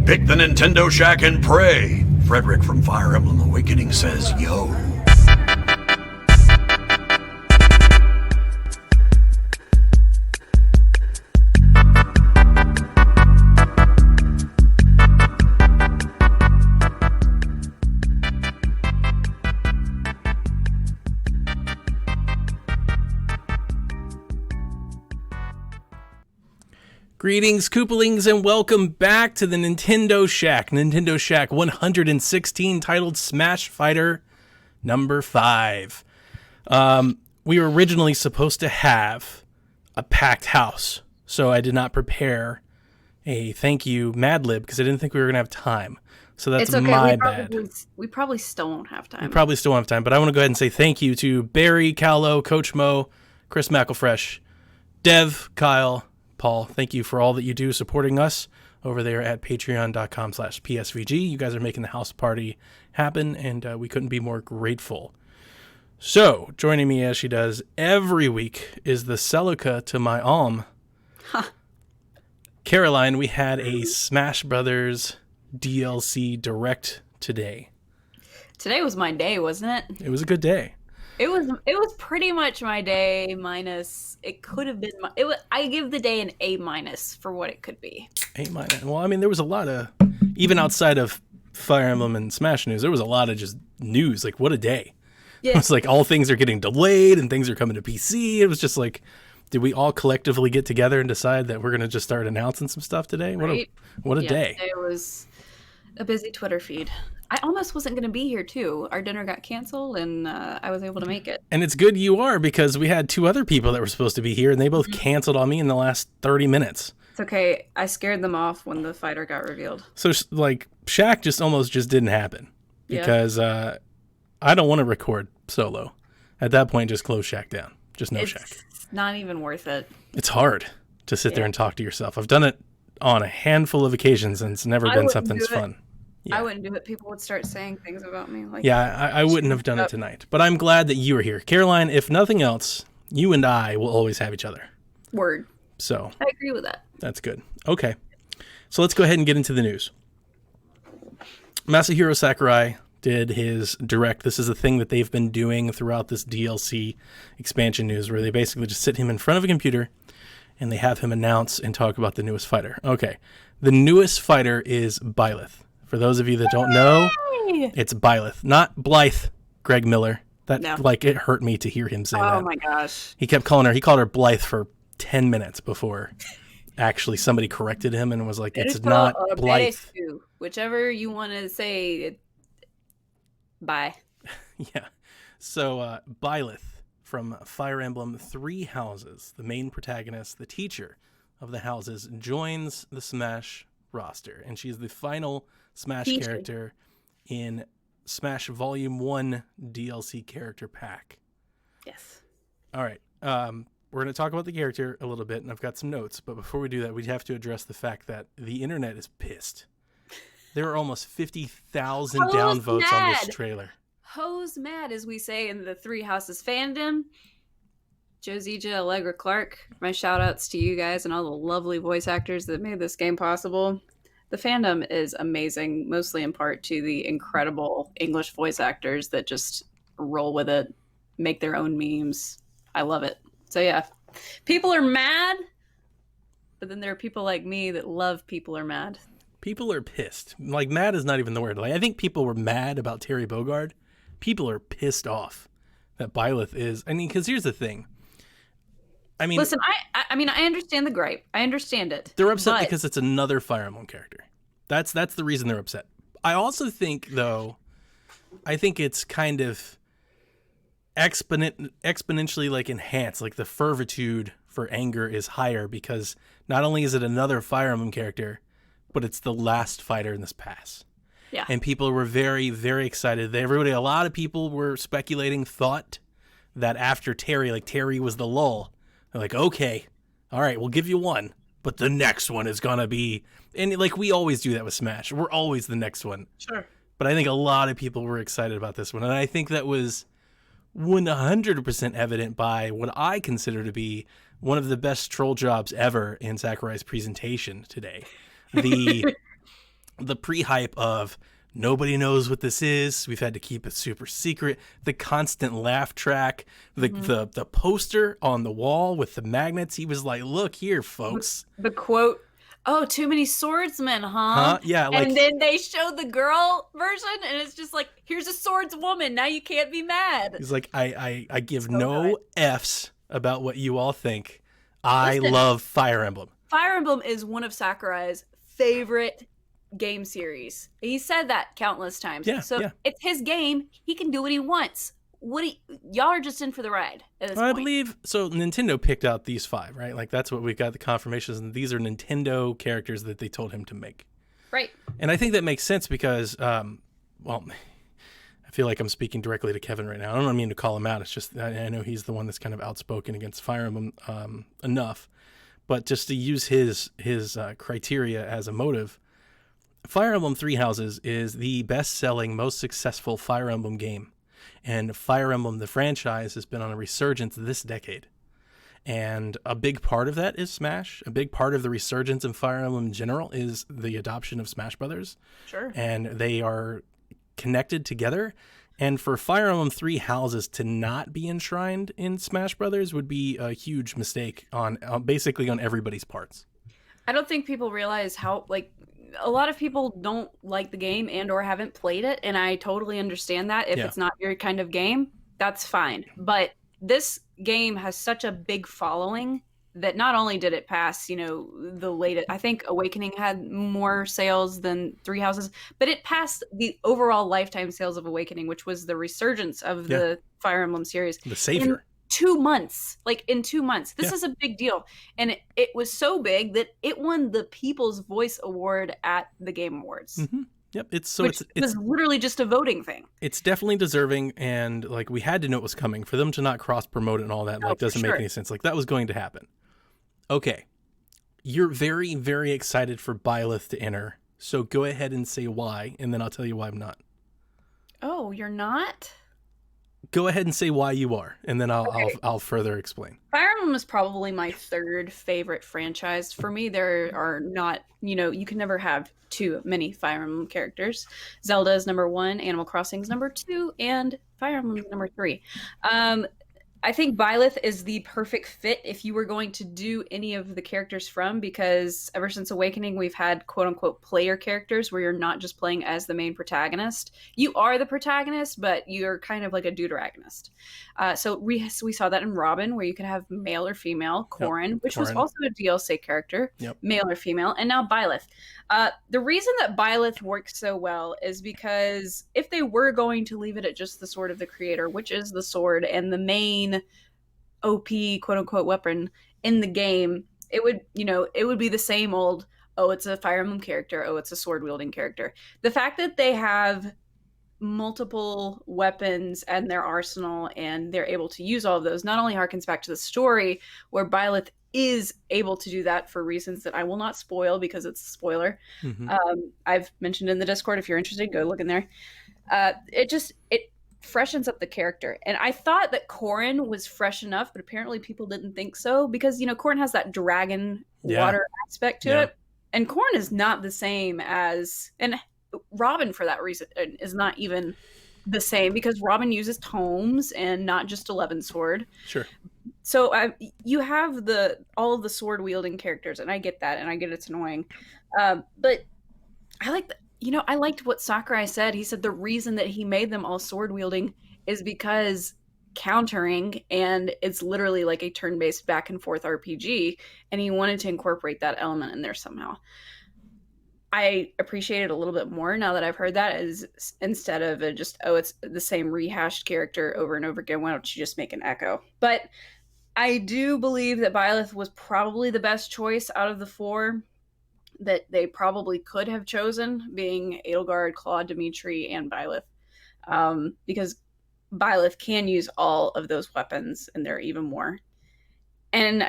Pick the Nintendo Shack and pray. Frederick from Fire Emblem Awakening says, yo. Greetings, Koopalings, and welcome back to the Nintendo Shack. Nintendo Shack 116, titled Smash Fighter number 5. We were originally supposed to have a packed house, so I did not prepare a thank you Mad Lib because I didn't think we were going to have time. So that's my bad. We probably still won't have time. We probably still won't have time, but I want to go ahead and say thank you to Barry, Callow, Coach Mo, Chris McElfresh, Dev, Kyle, Paul. Thank you for all that you do supporting us over there at patreon.com/PSVG. You guys are making the house party happen, and we couldn't be more grateful. So, joining me as she does every week is the Celica to my Alm. Caroline, we had a Smash Brothers DLC Direct today. Today was my day, wasn't it? It was a good day. It was pretty much my day minus. It could have been. I give the day an A- for what it could be. A-. Well, I mean, there was a lot of, even outside of Fire Emblem and Smash news, there was a lot of just news. Like, what a day! Yeah. It was like all things are getting delayed and things are coming to PC. It was just like, did we all collectively get together and decide that we're going to just start announcing some stuff today? Right. What a day! Today was a busy Twitter feed. I almost wasn't going to be here, too. Our dinner got canceled, and I was able to make it. And it's good you are, because we had 2 other people that were supposed to be here, and they both canceled on me in the last 30 minutes. It's okay. I scared them off when the fighter got revealed. So, like, Shack almost didn't happen, because I don't want to record solo. At that point, just close Shack down. Just no Shack. It's not even worth it. It's hard to sit there and talk to yourself. I've done it on a handful of occasions, and it's never been something that's fun. Yeah. I wouldn't do it. People would start saying things about me. Like, I wouldn't have done it tonight. But I'm glad that you are here. Caroline, if nothing else, you and I will always have each other. Word. So I agree with that. That's good. Okay. So let's go ahead and get into the news. Masahiro Sakurai did his direct. This is a thing that they've been doing throughout this DLC expansion news, where they basically just sit him in front of a computer and they have him announce and talk about the newest fighter. Okay. The newest fighter is Byleth. For those of you that don't know, it's Byleth, not Blythe, Greg Miller. It hurt me to hear him say that. Oh my gosh. He called her Blythe for 10 minutes before actually somebody corrected him and was like, it's not Blythe. Whichever you want to say. Bye. Yeah. So Byleth from Fire Emblem 3 Houses, the main protagonist, the teacher of the houses, joins the Smash roster, and she's the final Smash character in Smash Volume 1 DLC character pack. Yes. All right. We're going to talk about the character a little bit, and I've got some notes, but before we do that, we have to address the fact that the internet is pissed. There are almost 50,000 downvotes on this trailer. Hoes mad, as we say in the 3 Houses fandom. Josija, Allegra Clark, my shout outs to you guys and all the lovely voice actors that made this game possible. The fandom is amazing, mostly in part to the incredible English voice actors that just roll with it, make their own memes. I love it. So yeah, people are mad, but then there are people like me that love people are mad. People are pissed. Like, mad is not even the word. Like, I think people were mad about Terry Bogard. People are pissed off that Byleth is. I mean, because here's the thing. I mean, listen, I understand the gripe. I understand it. They're upset because it's another Fire Emblem character. That's the reason they're upset. I also think, though, it's kind of exponentially like enhanced. Like, the fervitude for anger is higher because not only is it another Fire Emblem character, but it's the last fighter in this pass. Yeah. And people were very, very excited. A lot of people were thought that after Terry, like, Terry was the lull. They're like, okay, all right, we'll give you one, but the next one is going to be, and like we always do that with Smash. We're always the next one. Sure. But I think a lot of people were excited about this one. And I think that was 100% evident by what I consider to be one of the best troll jobs ever in Sakurai's presentation today. The the pre-hype of nobody knows what this is. We've had to keep it super secret. The constant laugh track, the poster on the wall with the magnets. He was like, "Look here, folks." The quote, "Oh, too many swordsmen, huh?" Huh? Yeah, like, and then they show the girl version, and it's just like, "Here's a swordswoman. Now you can't be mad." he's like, I give So no good. F's about what you all think. I Listen. love Fire Emblem. Fire Emblem is one of Sakurai's favorite game series. He said that countless times. Yeah, So yeah. it's his game. He can do what he wants. Y'all are just in for the ride at this I point. believe so. Nintendo picked out these 5, right? Like that's what we got the confirmations, and these are Nintendo characters that they told him to make. Right. And I think that makes sense because, well, I feel like I'm speaking directly to Kevin right now. I don't mean to call him out. It's just I know he's the one that's kind of outspoken against Fire Emblem enough, but just to use his criteria as a motive, Fire Emblem Three Houses is the best-selling, most successful Fire Emblem game, and Fire Emblem the franchise has been on a resurgence this decade. And a big part of that is Smash. A big part of the resurgence in Fire Emblem in general is the adoption of Smash Brothers. Sure. And they are connected together. And for Fire Emblem Three Houses to not be enshrined in Smash Brothers would be a huge mistake on basically on everybody's parts. I don't think people realize how, like, a lot of people don't like the game and or haven't played it, and I totally understand that. If Yeah. it's not your kind of game, that's fine. But this game has such a big following that not only did it pass, the latest, I think Awakening had more sales than Three Houses, but it passed the overall lifetime sales of Awakening, which was the resurgence of the Fire Emblem series. The savior. 2 months, in 2 months. This Yeah. is a big deal. And it was so big that it won the People's Voice Award at the Game Awards, Mm-hmm. Yep. It's which was literally just a voting thing. it's definitely deserving, and like we had to know it was coming. For them to not cross promote it and all that Oh, for doesn't make sure. any sense. Like that was going to happen. Okay. You're very, very excited for Byleth to enter. So go ahead and say why, and then I'll tell you why I'm not. Oh, you're not? Go ahead and say why you are, and then Okay. I'll further explain. Fire Emblem is probably my third favorite franchise. For me, there are not, you can never have too many Fire Emblem characters. Zelda is number 1, Animal Crossing is number 2, and Fire Emblem is number 3. I think Byleth is the perfect fit if you were going to do any of the characters from, because ever since Awakening, we've had quote unquote player characters where you're not just playing as the main protagonist. You are the protagonist, but you're kind of like a deuteragonist. So we saw that in Robin, where you could have male or female, Corrin, which was Corrin. also a DLC character, Yep. male or female, and now Byleth. The reason that Byleth works so well is because if they were going to leave it at just the Sword of the Creator, which is the sword and the main OP quote unquote weapon in the game, it would be the same old, oh, it's a Fire Emblem character, oh, it's a sword wielding character. The fact that they have multiple weapons and their arsenal and they're able to use all of those not only harkens back to the story where Byleth is able to do that for reasons that I will not spoil because it's a spoiler. Mhm. I've mentioned in the Discord, if you're interested, go look in there. It freshens up the character. And I thought that Corrin was fresh enough, but apparently people didn't think so because, Corrin has that dragon Yeah. water aspect to Yeah. it. And Corrin is not the same as, and Robin for that reason is not even the same because Robin uses tomes and not just 11 sword. Sure. So you have all of the sword wielding characters, and I get that, and I get it's annoying, but I like I liked what Sakurai said. He said the reason that he made them all sword wielding is because countering, and it's literally like a turn based back and forth RPG, and he wanted to incorporate that element in there somehow. I appreciate it a little bit more now that I've heard that, as instead of it's the same rehashed character over and over again. Why don't you just make an echo? But I do believe that Byleth was probably the best choice out of the 4 that they probably could have chosen, being Edelgard, Claude, Dimitri, and Byleth, because Byleth can use all of those weapons, and there are even more. And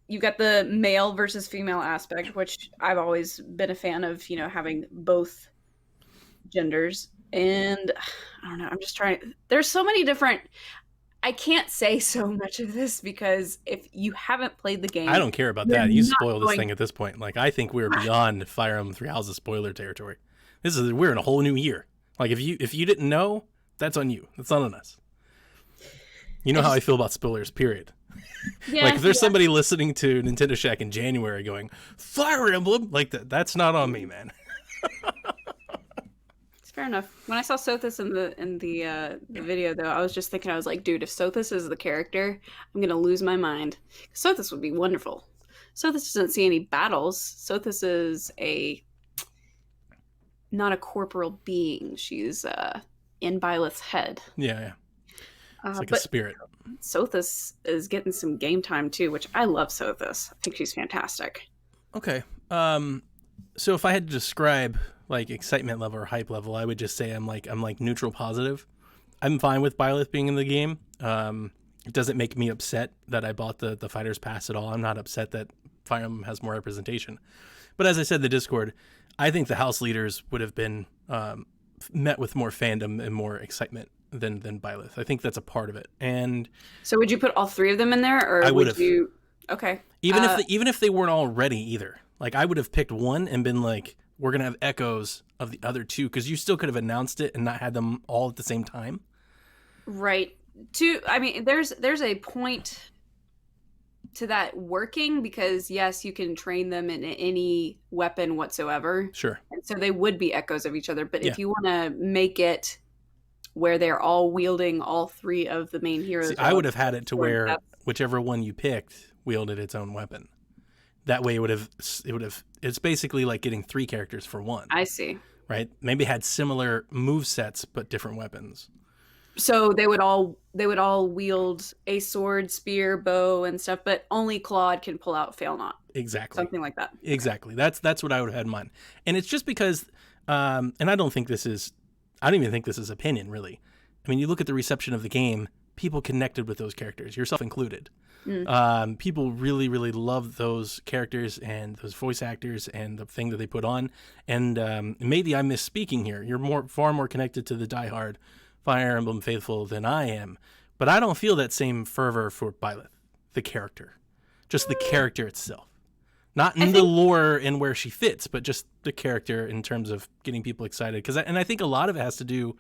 you got the male versus female aspect, which I've always been a fan of, having both genders. And I don't know, I'm just trying. There's so many different. I can't say so much of this because if you haven't played the game, I don't care about you're that. You not spoil this going- thing at this point. Like, I think we're beyond Fire Emblem Three Houses spoiler territory. We're in a whole new year. Like, if you didn't know, that's on you. That's not on us. You know how I feel about spoilers, period. Yeah, Like, if there's somebody listening to Nintendo Shack in January going, Fire Emblem, like, that's not on me, man. it's fair enough. When I saw Sothis in the video, though, I was just thinking, I was like, dude, if Sothis is the character, I'm gonna lose my mind. Sothis would be wonderful. Sothis doesn't see any battles. Sothis is not a corporal being. She's in Byleth's head. Yeah. It's like a But spirit. Sothis is getting some game time too, which I love Sothis. I think she's fantastic. Okay. So if I had to describe like excitement level or hype level, I would just say I'm like neutral positive. I'm fine with Byleth being in the game. It doesn't make me upset that I bought the Fighter's Pass at all. I'm not upset that Fire Emblem has more representation. But as I said in the Discord, I think the house leaders would have been met with more fandom and more excitement than Byleth. I think that's a part of it. And So would you put all three of them in there, or I would would've. you? Okay. even if they weren't all ready either, like I would have picked one and been like, we're gonna have echoes of the other two, because you still could have announced it and not had them all at the same time. Right. I mean, there's a point to that working, because yes, you can train them in any weapon whatsoever, Sure. and so they would be echoes of each other. But Yeah. if you want to make it where they're all wielding all three of the main heroes, See, I would have had it to where That's- whichever one you picked wielded its own weapon. That way it's basically like getting three characters for one, I see. right? Maybe had similar move sets but different weapons. So they would all wield a sword, spear, bow, and stuff, but only Claude can pull out Fail Not, Exactly. something like that. Exactly. That's what I would have had in mind. And it's just because, and I don't even think this is opinion, really. I mean, you look at the reception of the game, people connected with those characters, yourself included. People really, really love those characters and those voice actors and the thing that they put on. And maybe I'm misspeaking here. You're far more connected to the diehard Fire Emblem faithful than I am. But I don't feel that same fervor for Byleth, the character. Just the character itself. Not in the lore and where she fits, but just the character in terms of getting people excited. And I think a lot of it has to do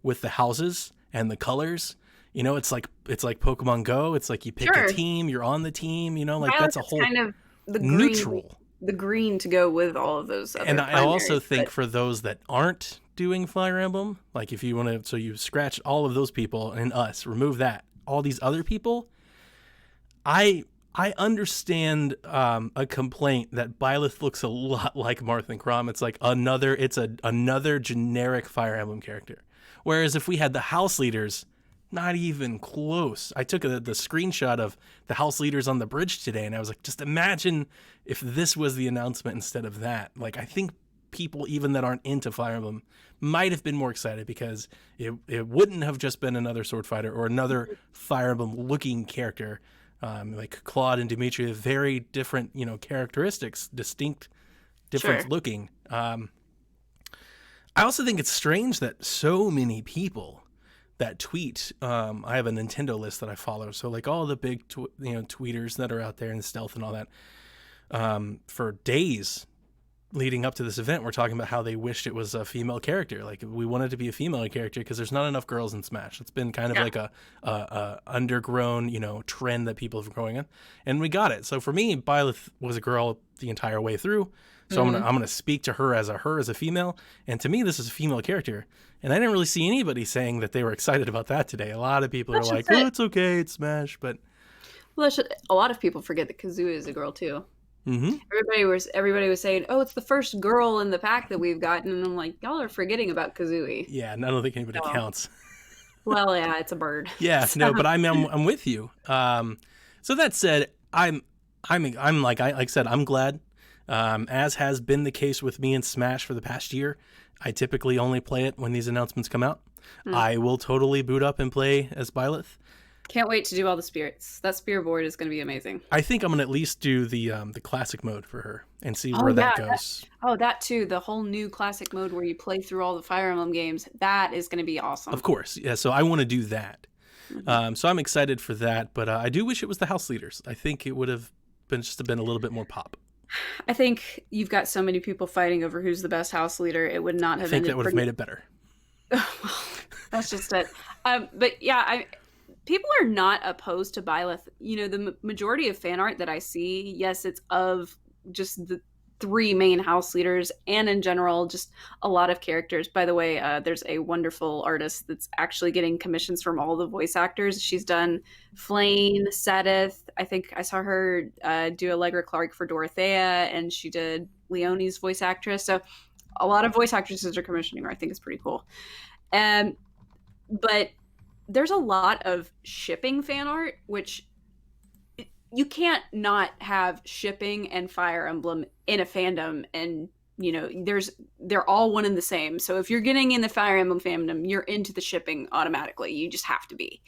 with the houses and the colors. You know, it's like Pokemon Go. It's like you pick Sure. a team, you're on the team. You know, like Violet that's a is whole kind of the green, neutral. the green to go with all of those other And I also primaries, think but- for those that aren't doing Fire Emblem, like if you want to, so you scratch all of those people and us, remove that, all these other people. I understand a complaint that Byleth looks a lot like Martha Crom. It's like another generic Fire Emblem character. Whereas if we had the house leaders, not even close. I took the screenshot of the house leaders on the bridge today, and I was like, just imagine if this was the announcement instead of that. Like, I think people even that aren't into Fire Emblem might have been more excited, because it wouldn't have just been another sword fighter or another Fire Emblem looking character. Like Claude and Dimitri have very different, characteristics, distinct, different Sure. looking. I also think it's strange that so many people that tweet, I have a Nintendo list that I follow. So like all the big, tweeters that are out there in stealth and all that, for days leading up to this event, we're talking about how they wished it was a female character. Like, we wanted to be a female character because there's not enough girls in Smash. It's been kind of like a undergrown, trend that people have been growing in, and we got it. So for me, Byleth was a girl the entire way through. So I'm gonna speak to her as a female, and to me, this is a female character. And I didn't really see anybody saying that they were excited about that today. A lot of people are That's like, just it. "Oh, it's okay, it's Smash," but Well, a lot of people forget that Kazooie is a girl too. mhm. Everybody was saying, "Oh, it's the first girl in the pack that we've gotten," and I'm like, "Y'all are forgetting about Kazooie." Yeah, and I don't think anybody No. counts. Well, yeah, it's a bird. Yeah, no, but I'm with you. So that said, I'm like I said, I'm glad. As has been the case with me in Smash for the past year, I typically only play it when these announcements come out. I will totally boot up and play as Byleth. Can't wait to do all the spirits. That spear board is going to be amazing. I think I'm gonna at least do the classic mode for her and see where that yeah, goes. That too. The whole new classic mode where you play through all the Fire Emblem games. That is going to be awesome. Of course, yeah. So I want to do that. So I'm excited for that, but I do wish it was the house leaders. I think it would have been a little bit more pop. I think you've got so many people fighting over who's the best house leader. It would not have I think ended that would have made it better. That's just it. But yeah, people are not opposed to Byleth. You know, the majority of fan art that I see, yes, it's of just the 3 main house leaders, and in general, just a lot of characters. By the way, there's a wonderful artist that's actually getting commissions from all the voice actors. She's done Flayn, Sadith. I think I saw her do Allegra Clark for Dorothea, and she did Leonie's voice actress. So a lot of voice actresses are commissioning her. I think it's pretty cool. But there's a lot of shipping fan art, which you can't not have shipping and Fire Emblem in a fandom, and you know they're all one and the same. So if you're getting in the Fire Emblem fandom, you're into the shipping automatically. You just have to be.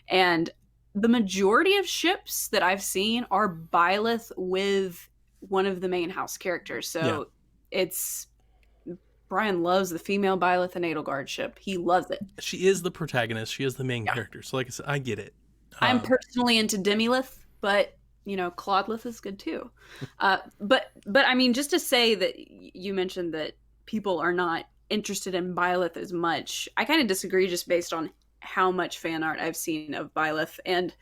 And the majority of ships that I've seen are Byleth with one of the main house characters. So it's Brian loves the female Byleth and Edelgard ship. He loves it. She is the protagonist. She is the main character. So like I said, I get it. I'm personally into Demilith, but you know, Claudelith is good too. But I mean, just to say that you mentioned that people are not interested in Byleth as much, I kind of disagree just based on how much fan art I've seen of Byleth. And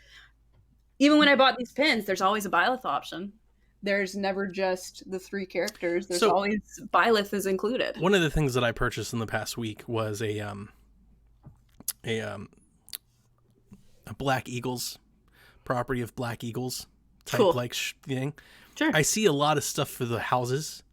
even when I bought these pins, there's always a Byleth option. There's never just the 3 characters. There's always Byleth is included. One of the things that I purchased in the past week was a Black Eagles property of Black Eagles type like thing. Sure. I see a lot of stuff for the houses.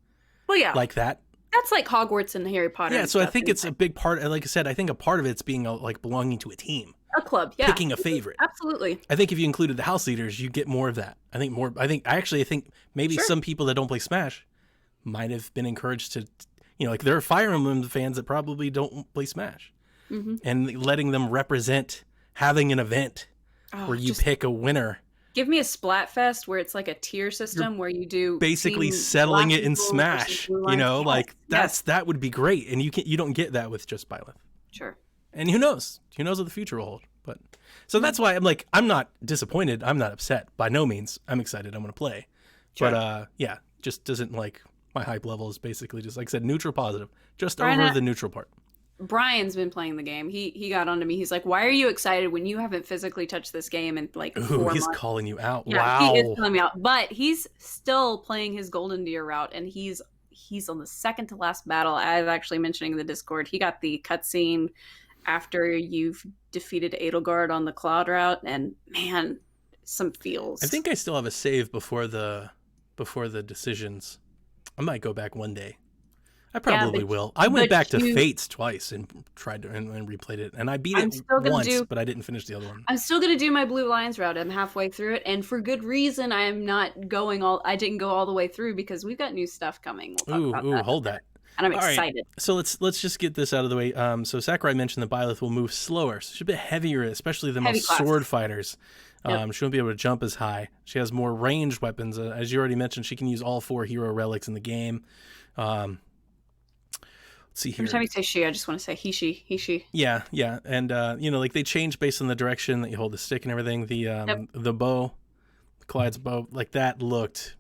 Well, yeah, like that. That's like Hogwarts and Harry Potter. Yeah, so I think it's a big part. Like I said, I think a part of it's being like belonging to a team. A club, yeah. Picking a favorite. Absolutely. I think if you included the house leaders, you get more of that. I think maybe some people that don't play Smash might have been encouraged to, you know, like there are Fire Emblem fans that probably don't play Smash. Mm-hmm. And letting them represent having an event where you pick a winner. Give me a Splatfest where it's like a tier system where you do basically settling it in Smash, you know, like that would be great. And you don't get that with just Byleth. Sure. And who knows what the future will hold. But so that's why I'm like, I'm not disappointed. I'm not upset by no means. I'm excited. I'm going to play. Sure. But yeah, just doesn't like my hype level is basically just like I said, neutral positive, just over the neutral part. Brian's been playing the game. He got onto me. He's like, "Why are you excited when you haven't physically touched this game in like 4 months?" He's calling you out. Yeah, wow. He is calling me out. But he's still playing his Golden Deer route, and he's on the second to last battle. I was actually mentioning in the Discord. He got the cutscene after you've defeated Edelgard on the Cloud route, and man, some feels. I think I still have a save before the decisions. I might go back one day. I probably will. I went back to Fates twice and tried to and replayed it, and I beat it once, but I didn't finish the other one. I'm still gonna do my Blue Lions route. I'm halfway through it, and for good reason. I am not going I didn't go all the way through because we've got new stuff coming. We'll talk about that. Hold that. And I'm excited. Right. So let's just get this out of the way. So Sakurai mentioned that Byleth will move slower, so she's a bit heavier, especially than most sword fighters. Yep. She won't be able to jump as high. She has more ranged weapons. As you already mentioned, she can use all 4 hero relics in the game. Let's see here. Every time you say she, I just want to say he, she. Yeah. And, you know, like they change based on the direction that you hold the stick and everything. The bow, Clyde's bow, like that looked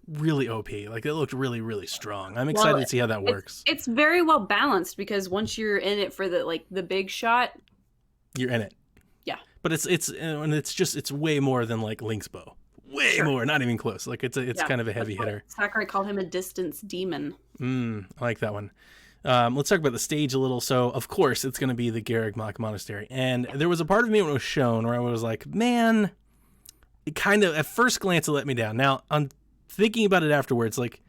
really OP. Like it looked really, really strong. I'm excited to see how that works. It's very well balanced because once you're in it for the big shot, you're in it. Yeah. But it's way more than like Link's bow. Way more, not even close. Like it's kind of a heavy hitter. Sakurai called him a distance demon. I like that one. Let's talk about the stage a little. So, of course, it's going to be the Garreg Mach Monastery. And there was a part of me when it was shown where I was like, man, it kind of, at first glance, it let me down. Now, I'm thinking about it afterwards, like,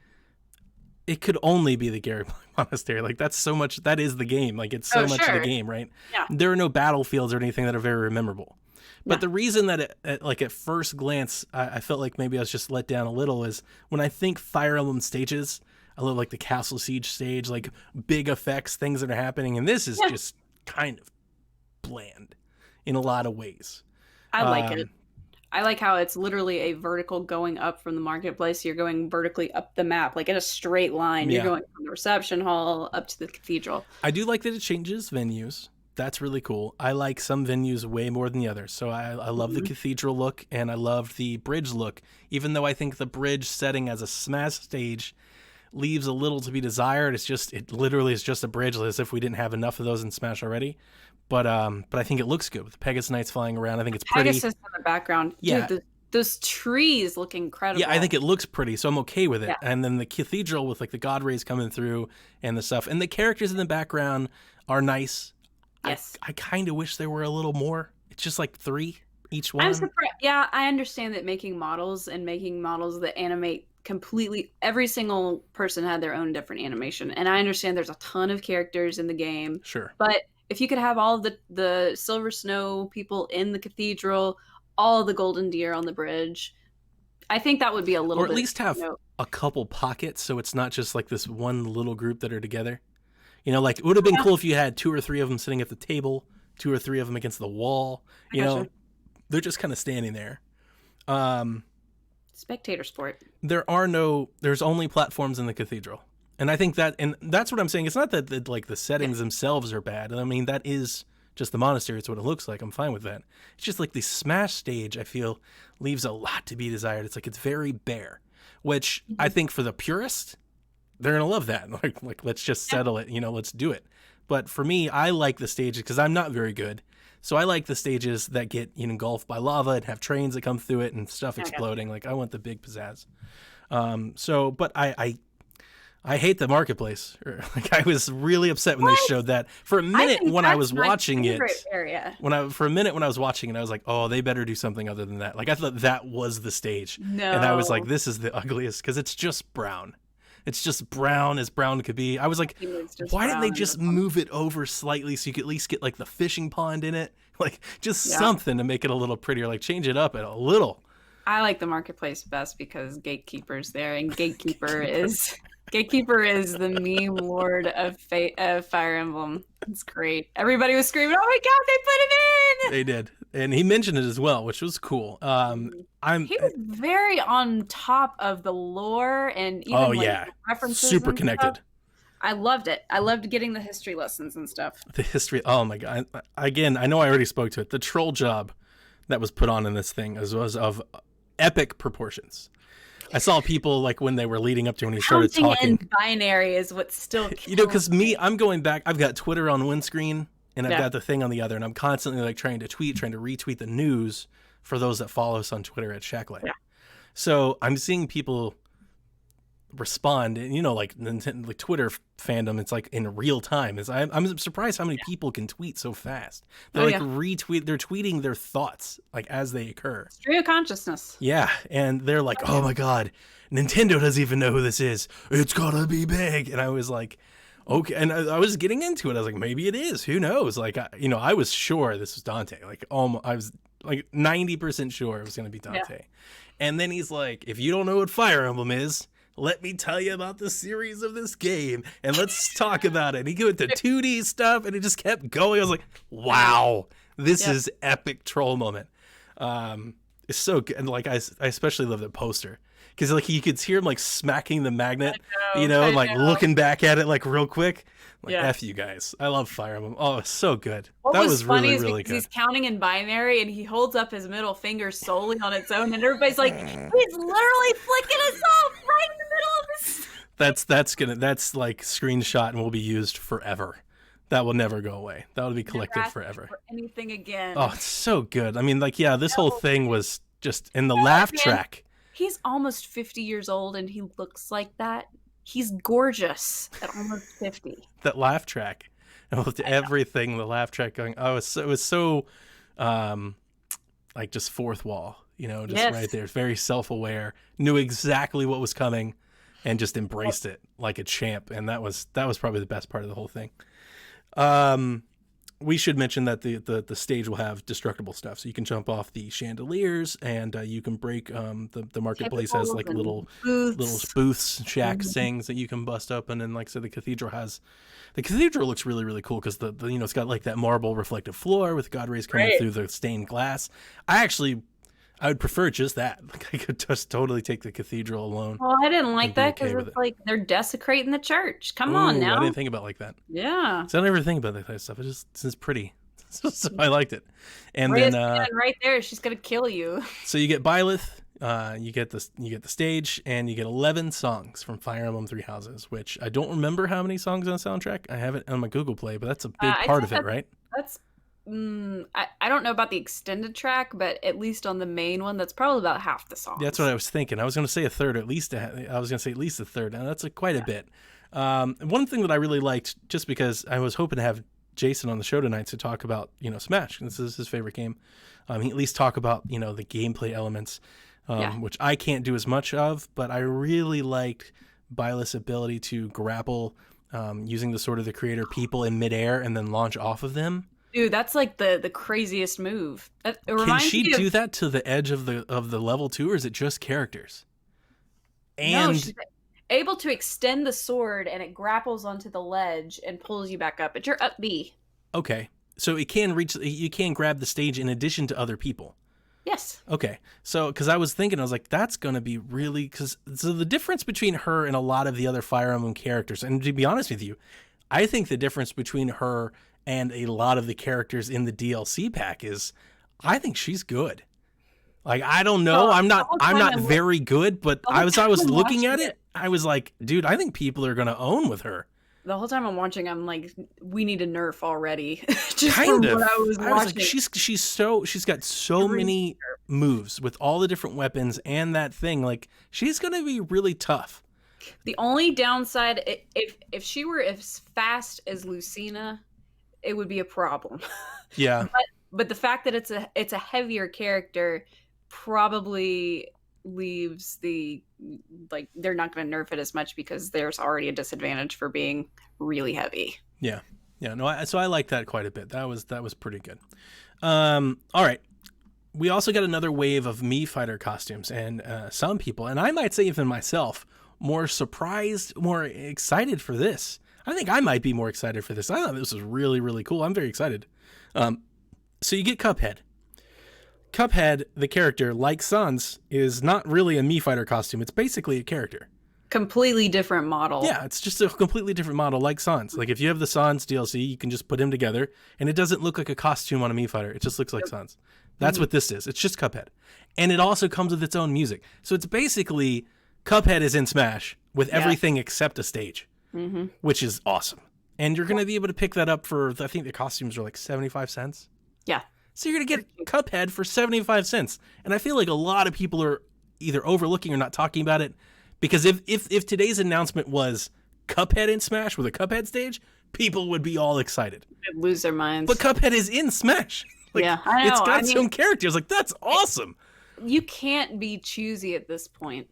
it could only be the Garreg Mach Monastery. Like, that's so much, that is the game. Like, it's so much of the game, right? Yeah. There are no battlefields or anything that are very memorable. But the reason that at first glance, I felt like maybe I was just let down a little is when I think Fire Emblem stages, I love like the Castle Siege stage, like big effects, things that are happening. And this is just kind of bland in a lot of ways. I like it. I like how it's literally a vertical going up from the marketplace. You're going vertically up the map, like in a straight line. You're going from the reception hall up to the cathedral. I do like that it changes venues. That's really cool. I like some venues way more than the others. So I love the cathedral look, and I love the bridge look, even though I think the bridge setting as a smash stage leaves a little to be desired. It literally is just a bridge, as if we didn't have enough of those in Smash already. But I think it looks good with the Pegasus Knights flying around. I think it's pretty. Pegasus in the background. Yeah. Dude, those trees look incredible. Yeah, I think it looks pretty, so I'm okay with it. Yeah. And then the cathedral with like the god rays coming through and the stuff, and the characters in the background are nice. Yes. I kind of wish there were a little more. It's just like 3 each one. I'm surprised. Yeah, I understand that making models that animate completely, every single person had their own different animation. And I understand there's a ton of characters in the game. Sure. But if you could have all of the Silver Snow people in the cathedral, all of the golden deer on the bridge, I think that would be a little Or at bit, least have a couple pockets so it's not just like this one little group that are together. You know, like it would have been cool if you had 2 or 3 of them sitting at the table, 2 or 3 of them against the wall. You know, they're just kind of standing there. Spectator sport. There's only platforms in the cathedral. And I think and that's what I'm saying. It's not that like the settings themselves are bad. I mean, that is just the monastery. It's what it looks like. I'm fine with that. It's just like the Smash stage, I feel, leaves a lot to be desired. It's like it's very bare, which I think for the purist, they're going to love that. Like, let's just settle it, let's do it. But for me, I like the stages because I'm not very good. So I like the stages that get engulfed by lava and have trains that come through it and stuff exploding. Like I want the big pizzazz. But I hate the marketplace. Like I was really upset when they showed that. For a minute when I was watching it, for a minute when I was watching it, I was like, oh, they better do something other than that. Like I thought that was the stage. No. And I was like, this is the ugliest because it's just brown. It's just brown as brown could be. I was like, why didn't they just move it over slightly so you could at least get like the fishing pond in it? Like just something to make it a little prettier, like change it up a little. I like the marketplace best because Gatekeeper's there, and Gatekeeper is the meme lord of Fire Emblem. It's great. Everybody was screaming, "Oh my god, they put it in!" They did, and he mentioned it as well, which was cool. He was very on top of the lore and even references. Super connected. Stuff. I loved it. I loved getting the history lessons and stuff. The history. Oh my god! Again, I know I already spoke to it. The troll job that was put on in this thing was of epic proportions. I saw people like when they were leading up to when he started talking. In binary is what's still because I'm going back. I've got Twitter on one screen and I've got the thing on the other, and I'm constantly like trying to retweet the news for those that follow us on Twitter at Shackley. Yeah. So I'm seeing people respond, and like Twitter fandom, it's like in real time. I'm surprised how many people can tweet so fast. They're they're tweeting their thoughts like as they occur. Stream of consciousness. Yeah, and they're like, oh my god, Nintendo doesn't even know who this is. It's gotta be big. And I was like, okay, and I was getting into it. I was like, maybe it is. Who knows? Like, I was sure this was Dante. Like, I was like 90% sure it was gonna be Dante. Yeah. And then he's like, if you don't know what Fire Emblem is, let me tell you about the series of this game, and let's talk about it. And he went to 2D stuff, and it just kept going. I was like, wow, this is epic troll moment. It's so good. And like, I especially love the poster because like you could hear him like smacking the magnet, and like looking back at it like real quick. Like, F you guys. I love Fire Emblem. Oh, it's so good. What was funny really, is really good. He's counting in binary and he holds up his middle finger solely on its own, and everybody's like, he's literally flicking us off right in the middle of this. That's like screenshot and will be used forever. That will never go away. That will be collected forever. For anything again. Oh, it's so good. I mean, like, this whole thing was just in the laugh track. He's almost 50 years old and he looks like that. He's gorgeous at almost 50. That laugh track, and with everything, the laugh track going. Oh, it was so, like just fourth wall, right there. Very self-aware, knew exactly what was coming, and just embraced it like a champ. And that was probably the best part of the whole thing. We should mention that the stage will have destructible stuff, so you can jump off the chandeliers, and you can break. The marketplace has like little booths, shacks, things that you can bust open, and like so the cathedral looks really, really cool because the it's got like that marble reflective floor with god rays coming through the stained glass. I I would prefer just that. Like I could just totally take the cathedral alone. Well, I didn't like I'd be that okay because with it's it. like they're desecrating the church. Come Ooh, on now. I didn't think about it like that. Yeah. So I don't ever think about that kind of stuff. It's pretty. So I liked it. And Rhea's then standing right there, she's gonna kill you. so you get Byleth, you get the stage, and you get 11 songs from Fire Emblem Three Houses, which I don't remember how many songs on the soundtrack. I have it on my Google Play, but that's a big I part think of it, right? That's I don't know about the extended track, but at least on the main one, that's probably about half the song. That's what I was thinking. I was going to say a third, at least. I was going to say at least a third, and that's quite a bit. One thing that I really liked, just because I was hoping to have Jason on the show tonight to talk about, Smash. This is his favorite game. He at least talk about, the gameplay elements, which I can't do as much of, but I really liked Byleth's ability to grapple using the sort of the creator people in midair and then launch off of them. Dude, that's like the craziest move. Can she do that to the edge of the level too, or is it just characters? And no, she's able to extend the sword and it grapples onto the ledge and pulls you back up. It's your up B. Okay, so you can grab the stage in addition to other people. Yes. Okay, so because I was like, that's gonna be really so the difference between her and a lot of the other Fire Emblem characters, and to be honest with you, I think the difference between her and a lot of the characters in the DLC pack is, I think she's good. Like, I don't know, I'm not very good, but I was looking at it, I was like, dude, I think people are gonna own with her. The whole time I'm watching, I'm like, we need a nerf already. Just Kind from of. what I was watching. Like, she's got so many moves with all the different weapons and that thing. Like, she's gonna be really tough. The only downside, if she were as fast as Lucina, it would be a problem. Yeah. But the fact that it's a heavier character probably leaves they're not going to nerf it as much because there's already a disadvantage for being really heavy. Yeah. No, so I like that quite a bit. That was pretty good. All right. We also got another wave of Mii Fighter costumes, and some people, and I might say even myself, more surprised, more excited for this. I think I might be more excited for this. I thought this was really, really cool. I'm very excited. So you get Cuphead. Cuphead, the character, like Sans, is not really a Mii Fighter costume. It's basically a character. Completely different model. Yeah, it's just a completely different model, like Sans. Like, if you have the Sans DLC, you can just put him together, and it doesn't look like a costume on a Mii Fighter. It just looks like Sans. That's what this is. It's just Cuphead. And it also comes with its own music. So it's basically Cuphead is in Smash with everything except a stage, which is awesome. And you're going to be able to pick that up for, I think the costumes are like 75 cents. Yeah. So you're going to get Cuphead for 75 cents. And I feel like a lot of people are either overlooking or not talking about it. Because if today's announcement was Cuphead in Smash with a Cuphead stage, people would be all excited. They'd lose their minds. But Cuphead is in Smash. Like, yeah, I know. It's got its own characters. Like, that's awesome. You can't be choosy at this point.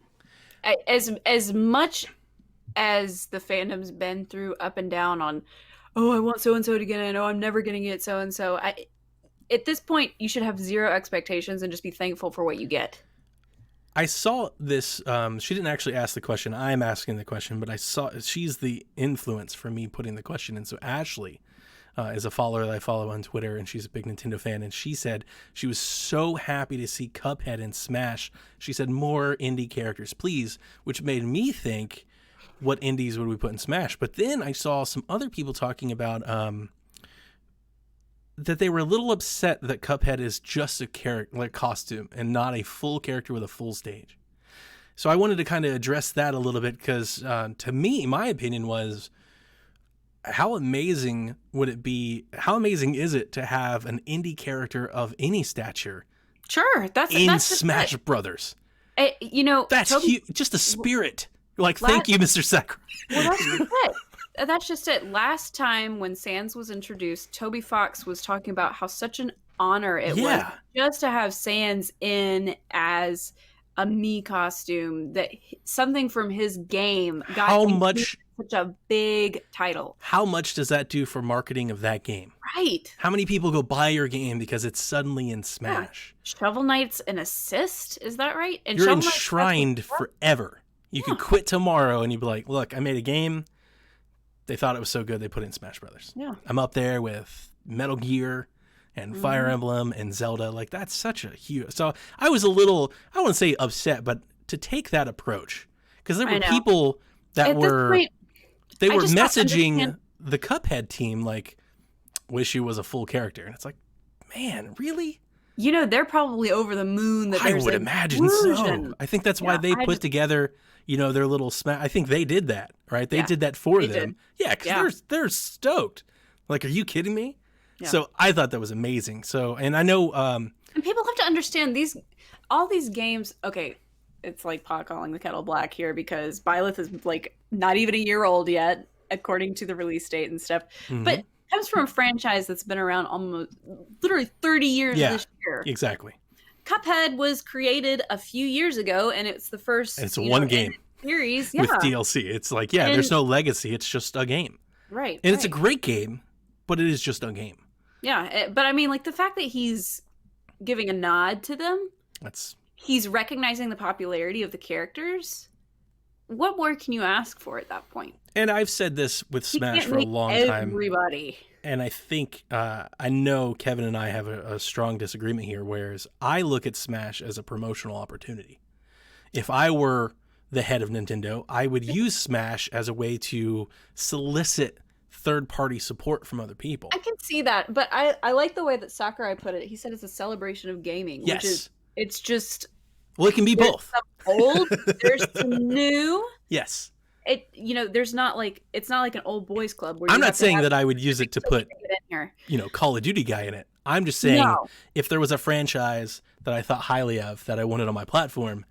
As much as the fandom's been through up and down on, I want so-and-so to get in. I'm never going to get so-and-so. At this point, you should have zero expectations and just be thankful for what you get. I saw this. She didn't actually ask the question. I'm asking the question, but I saw she's the influence for me putting the question in. So Ashley is a follower that I follow on Twitter, and she's a big Nintendo fan. And she said she was so happy to see Cuphead in Smash. She said, more indie characters, please, which made me think, what indies would we put in Smash? But then I saw some other people talking about that they were a little upset that Cuphead is just a character, like costume, and not a full character with a full stage. So I wanted to kind of address that a little bit because to me, my opinion was, how amazing would it be? How amazing is it to have an indie character of any stature? Sure, that's Smash Brothers. That's huge. Just a spirit. Like, thank you, Mr. Sakurai. Well, that's just it. That's just it. Last time when Sans was introduced, Toby Fox was talking about how such an honor it was just to have Sans in as a Mii costume, that something from his game got such a big title. How much does that do for marketing of that game? Right. How many people go buy your game because it's suddenly in Smash? Yeah. Shovel Knight's an assist, is that right? And you're Shovel enshrined forever. You could quit tomorrow and you'd be like, look, I made a game. They thought it was so good they put it in Smash Brothers. Yeah. I'm up there with Metal Gear and Fire Emblem and Zelda. Like, that's such a huge. So I was a little, I wouldn't say upset, but to take that approach, because there were people that At this point, they I were just don't messaging understand. the Cuphead team like, wish you was a full character, and it's like, man, really? You know, they're probably over the moon that I there's would a imagine version. so. I think that's why Yeah, they I put just- together, you know, their little I think they did that, right? They Yeah, did that for they them. did. Yeah, because Yeah. they're stoked. Like, are you kidding me? Yeah. So I thought that was amazing. So, and I know, And people have to understand all these games. Okay, it's like pot calling the kettle black here because Byleth is like not even a year old yet, according to the release date and stuff. Mhm. But it comes from a franchise that's been around almost literally 30 years Yeah. this year. exactly. Cuphead was created a few years ago, and it's the first. And it's you one know, game series. Yeah, with DLC. It's like, yeah, there's And- no legacy. It's just a game. right. And it's a right. great game, but it is just a game. Yeah, but I mean, like the fact that he's giving a nod to them, That's he's recognizing the popularity of the characters. What more can you ask for at that point? And I've said this with He Smash can't for a make long time. everybody. And I think, I know Kevin and I have a strong disagreement here, whereas I look at Smash as a promotional opportunity. If I were the head of Nintendo, I would use Smash as a way to solicit third-party support from other people. I can see that, but I like the way that Sakurai put it. He said it's a celebration of gaming, Yes. which is it's just Well, it can be there's both. some old, there's some new. Yes. There's not like it's not like an old boys club where I'm you not have to saying have that I would use it to put, it in here. Call of Duty guy in it. I'm just saying No. if there was a franchise that I thought highly of that I wanted on my platform,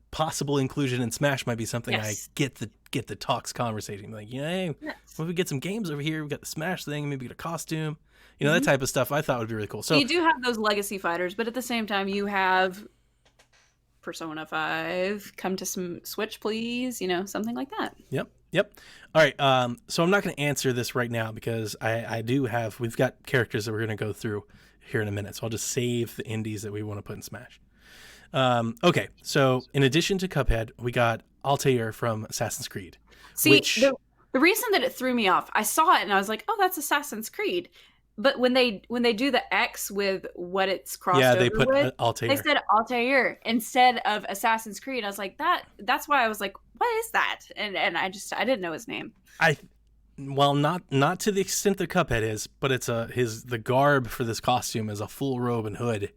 possible inclusion in Smash might be something Yes. I get the talks conversation. Like, hey, Yes. what if we get some games over here? We got the Smash thing, maybe get a costume. That type of stuff I thought would be really cool. So You do have those legacy fighters, but at the same time, you have Persona 5. Come to some Switch, please. Something like that. Yep. All right. So I'm not going to answer this right now because we've got characters that we're going to go through here in a minute. So I'll just save the indies that we want to put in Smash. Okay. So in addition to Cuphead, we got Altair from Assassin's Creed. See, which, the reason that it threw me off, I saw it and I was like, "Oh, that's Assassin's Creed." But when they do the X with what it's crossed over they put with, Altair. they said Altair instead of Assassin's Creed. I was like, that's why I was like, what is that? And I didn't know his name. Well, not to the extent that Cuphead is, but it's the garb for this costume is a full robe and hood,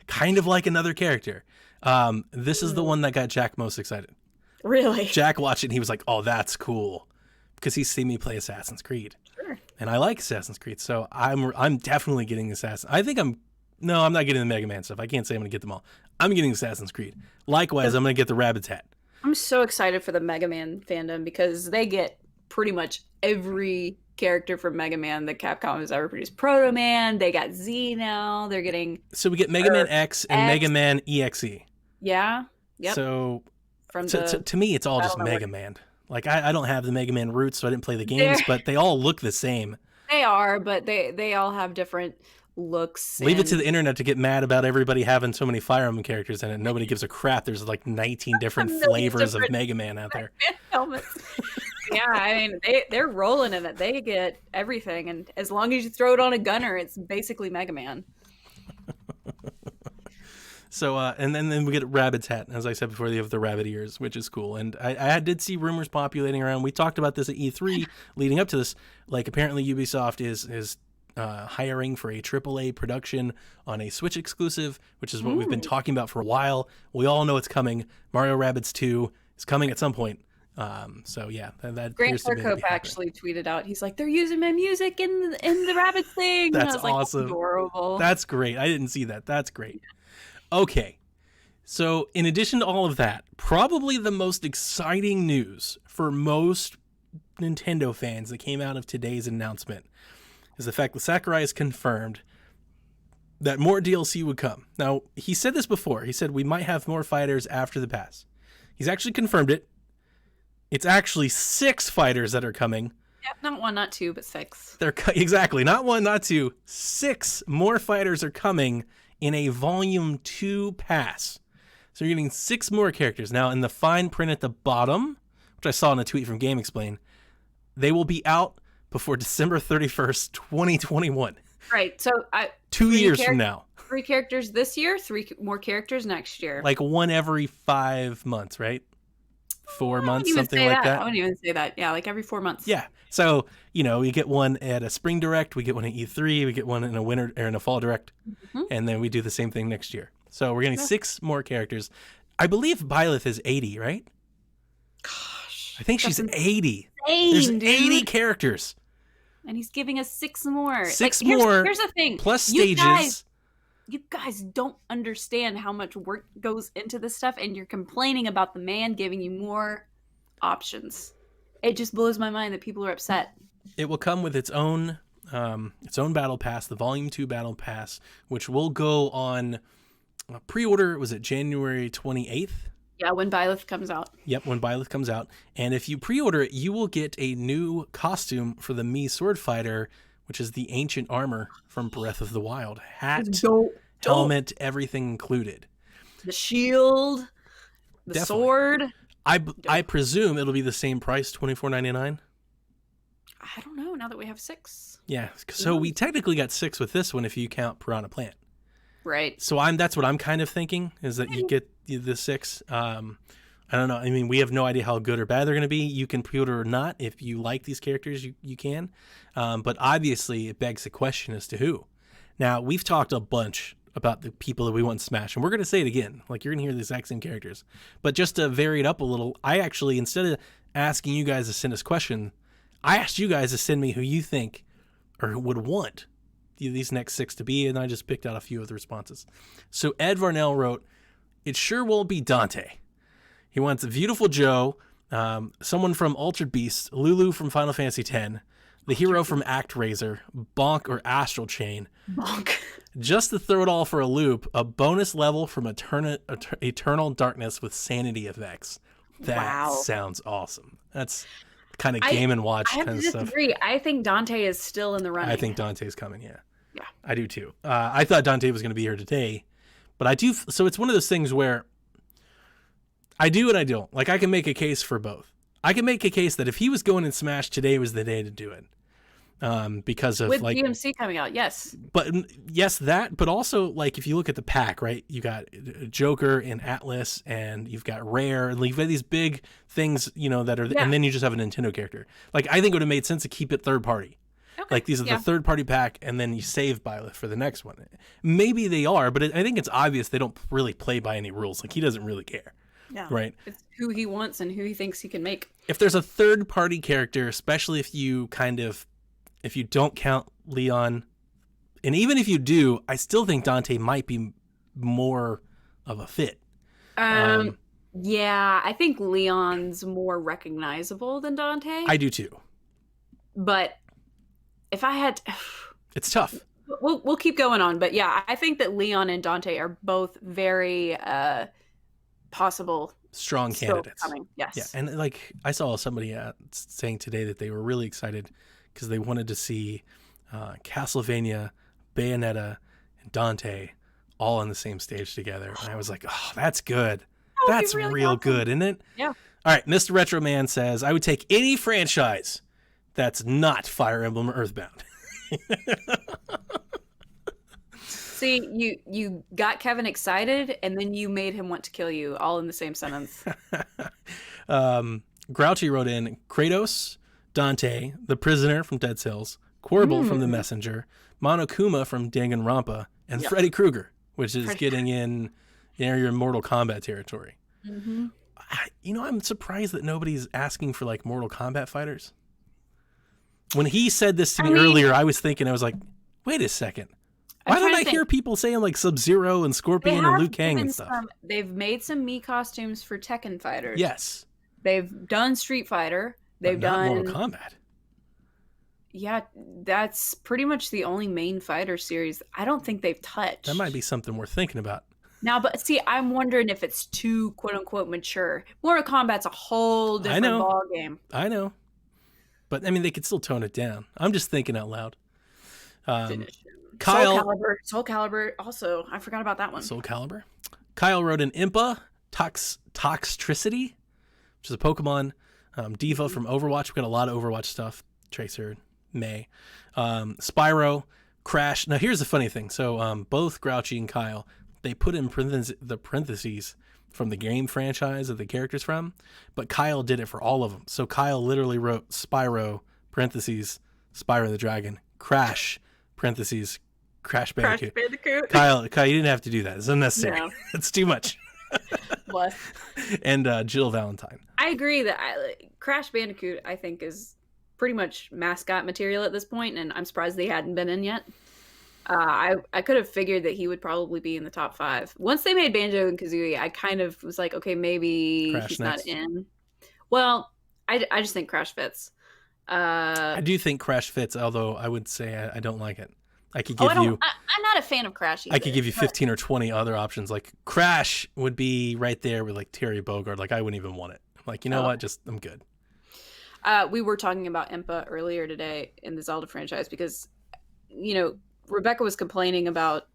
kind of like another character. This is the one that got Jack most excited. Really? Jack watched it and he was like, "Oh, that's cool," because he's seen me play Assassin's Creed. Sure. And I like Assassin's Creed, so I'm definitely getting Assassin. I'm not getting the Mega Man stuff. I can't say I'm gonna get them all. I'm getting Assassin's Creed. Likewise, I'm gonna get the Rabbids hat. I'm so excited for the Mega Man fandom because they get pretty much every character from Mega Man that Capcom has ever produced. Proto Man, they got Z now. They're getting So we get Mega Man X and X. Mega Man EXE. Yep. So From to me, it's all I just don't know Mega Man. Like I don't have the Mega Man roots, so I didn't play the games, They're- but they all look the same. They are, but they all have different looks. Leave it to and- the internet to get mad about everybody having so many Fire Emblem characters in it. Nobody gives a crap. There's like 19 different million flavors of different- Mega Man out there. helmets. Yeah, I mean they're rolling in it. They get everything, and as long as you throw it on a gunner, it's basically Mega Man. So and then we get Rabbids hat. As I said before, they have the rabbit ears, which is cool. And I did see rumors populating around. We talked about this at E3 leading up to this. Like apparently Ubisoft is hiring for a AAA production on a Switch exclusive, which is what we've been talking about for a while. We all know it's coming. Mario Rabbids 2 is coming at some point. So yeah, that Grant appears to be Kirkhope happening. actually tweeted out, he's like, "They're using my music in the rabbit thing." And That's I was like, awesome. Adorable. That's great. I didn't see that. That's great. Okay. So, in addition to all of that, probably the most exciting news for most Nintendo fans that came out of today's announcement is the fact that Sakurai has confirmed that more DLC would come. Now, he said this before. He said we might have more fighters after the pass. He's actually confirmed it. It's actually 6 fighters that are coming. Yep, not 1, not 2, but 6. Exactly. Not 1, not 2. 6 more fighters are coming in a Volume 2 pass. So you're getting 6 more characters. Now, in the fine print at the bottom, which I saw in a tweet from GameXplain, they will be out before December 31st, 2021. Right. So 2 Three years charac- from now. 3 characters this year, 3 more characters next year. Like one every 5 months, right? 4 I wouldn't months, even something say like that. I that. wouldn't even say that. Yeah, like every 4 months. Yeah. So, we get one at a spring direct, we get one at E3, we get one in a winter or in a fall direct, Mhm. and then we do the same thing next year. So we're getting 6 more characters. I believe Byleth is 80, right? Gosh. I think she's That's 80. insane, There's dude. 80 characters. And he's giving us 6 more. Six Here's- more Here's the thing. Plus You stages. you guys don't understand how much work goes into this stuff, and you're complaining about the man giving you more options. It just blows my mind that people are upset. It will come with its own battle pass, the Volume 2 battle pass, which will go on pre-order. Was it January 28th? Yeah, when Byleth comes out. Yep, when Byleth comes out. And if you pre-order it, you will get a new costume for the Mii Sword Fighter, which is the ancient armor from Breath of the Wild. Hat, Dope. helmet, everything included. The shield, the Definitely. sword. I presume it'll be the same price, $24.99. I don't know now that we have 6. Yeah, so we technically got 6 with this one if you count Piranha Plant. Right. So that's what I'm kind of thinking, is that you get the 6. I don't know. I mean, we have no idea how good or bad they're going to be. You can pre-order or not. If you like these characters, you can. But obviously, it begs the question as to who. Now, we've talked a bunch about the people that we want in Smash, and we're going to say it again. Like, you're going to hear the exact same characters. But just to vary it up a little, I actually, instead of asking you guys to send us questions, I asked you guys to send me who you think or would want these next 6 to be, and I just picked out a few of the responses. So Ed Varnell wrote, "It sure won't be Dante. He wants Beautiful Joe, someone from Altered Beast, Lulu from Final Fantasy X, the hero from ActRaiser, Bonk or Astral Chain. Bonk. Just to throw it all for a loop, a bonus level from Eternal Darkness with sanity effects." That Wow. sounds awesome. That's kind of Game & Watch I have kind to of stuff. disagree. I think Dante is still in the running. I think Dante's coming, yeah. Yeah. I do too. I thought Dante was going to be here today, but I do. So it's one of those things where I do and I don't. Like, I can make a case for both. I can make a case that if he was going in Smash, today was the day to do it. Because of with like, DMC coming out, yes. but yes, that, but also like if you look at the pack, right? You got Joker and Atlas, and you've got Rare, and you've got these big things, that are, Yeah. and then you just have a Nintendo character. Like, I think it would have made sense to keep it third party. Okay. Like, these are Yeah. the third party pack, and then you save Byleth for the next one. Maybe they are, but I think it's obvious they don't really play by any rules. Like, he doesn't really care, Yeah. right? It's who he wants and who he thinks he can make. If there's a third party character, especially if you don't count Leon, and even if you do, I still think Dante might be more of a fit. Yeah, I think Leon's more recognizable than Dante. I do too. But if I had, It's tough. we'll keep going on. But yeah, I think that Leon and Dante are both very possible Strong still candidates. coming. Yes. Yeah, and like I saw somebody saying today that they were really excited because they wanted to see Castlevania, Bayonetta, and Dante all on the same stage together. And I was like, oh, that's good. That would be That's really real awesome. good, isn't it? Yeah. All right, Mr. Retro Man says, I would take any franchise that's not Fire Emblem or Earthbound. See, you got Kevin excited, and then you made him want to kill you, all in the same sentence. Grouchy wrote in Kratos, Dante, the prisoner from Dead Cells, Quirble from The Messenger, Monokuma from Danganronpa, and Freddy Krueger, which is getting in your Mortal Kombat territory. Mm-hmm. I'm surprised that nobody's asking for like Mortal Kombat fighters. When he said this to me earlier, I was like, wait a second. Why don't I hear people saying like Sub-Zero and Scorpion and Liu Kang and stuff? They've made some Mii costumes for Tekken fighters. Yes. They've done Street Fighter. They've but not done Mortal Kombat. Yeah, that's pretty much the only main fighter series I don't think they've touched. That might be something worth thinking about. Now, but see, I'm wondering if it's too quote unquote mature. Mortal Kombat's a whole different ball game. I know. But I mean, they could still tone it down. I'm just thinking out loud. Kyle, Soul Calibur. Also, I forgot about that one. Soul Calibur. Kyle wrote an Impa, Toxtricity, which is a Pokemon. Diva from Overwatch. We've got a lot of Overwatch stuff. Tracer, May. Spyro, Crash. Now, here's the funny thing. So, both Grouchy and Kyle, they put in the parentheses from the game franchise of the characters from, but Kyle did it for all of them. So, Kyle literally wrote Spyro, parentheses, Spyro the Dragon, Crash, parentheses, Crash Bandicoot. Crash Bandicoot. Kyle, you didn't have to do that. It's unnecessary. No. It's too much. Bless. And Jill Valentine. I agree that Crash Bandicoot, I think, is pretty much mascot material at this point, and I'm surprised they hadn't been in yet. I could have figured that he would probably be in the top 5. Once they made Banjo and Kazooie, I kind of was like, okay, maybe Crash he's next. not in. Well, I just think Crash fits. I do think Crash fits, although I would say I don't like it. I could Oh, give I'm you not a fan of Crash either. I could give you 15 or 20 other options. Like Crash would be right there with like Terry Bogard. Like I wouldn't even want it. I'm like, you know what? Just I'm good. We were talking about Impa earlier today in the Zelda franchise because, Rebecca was complaining about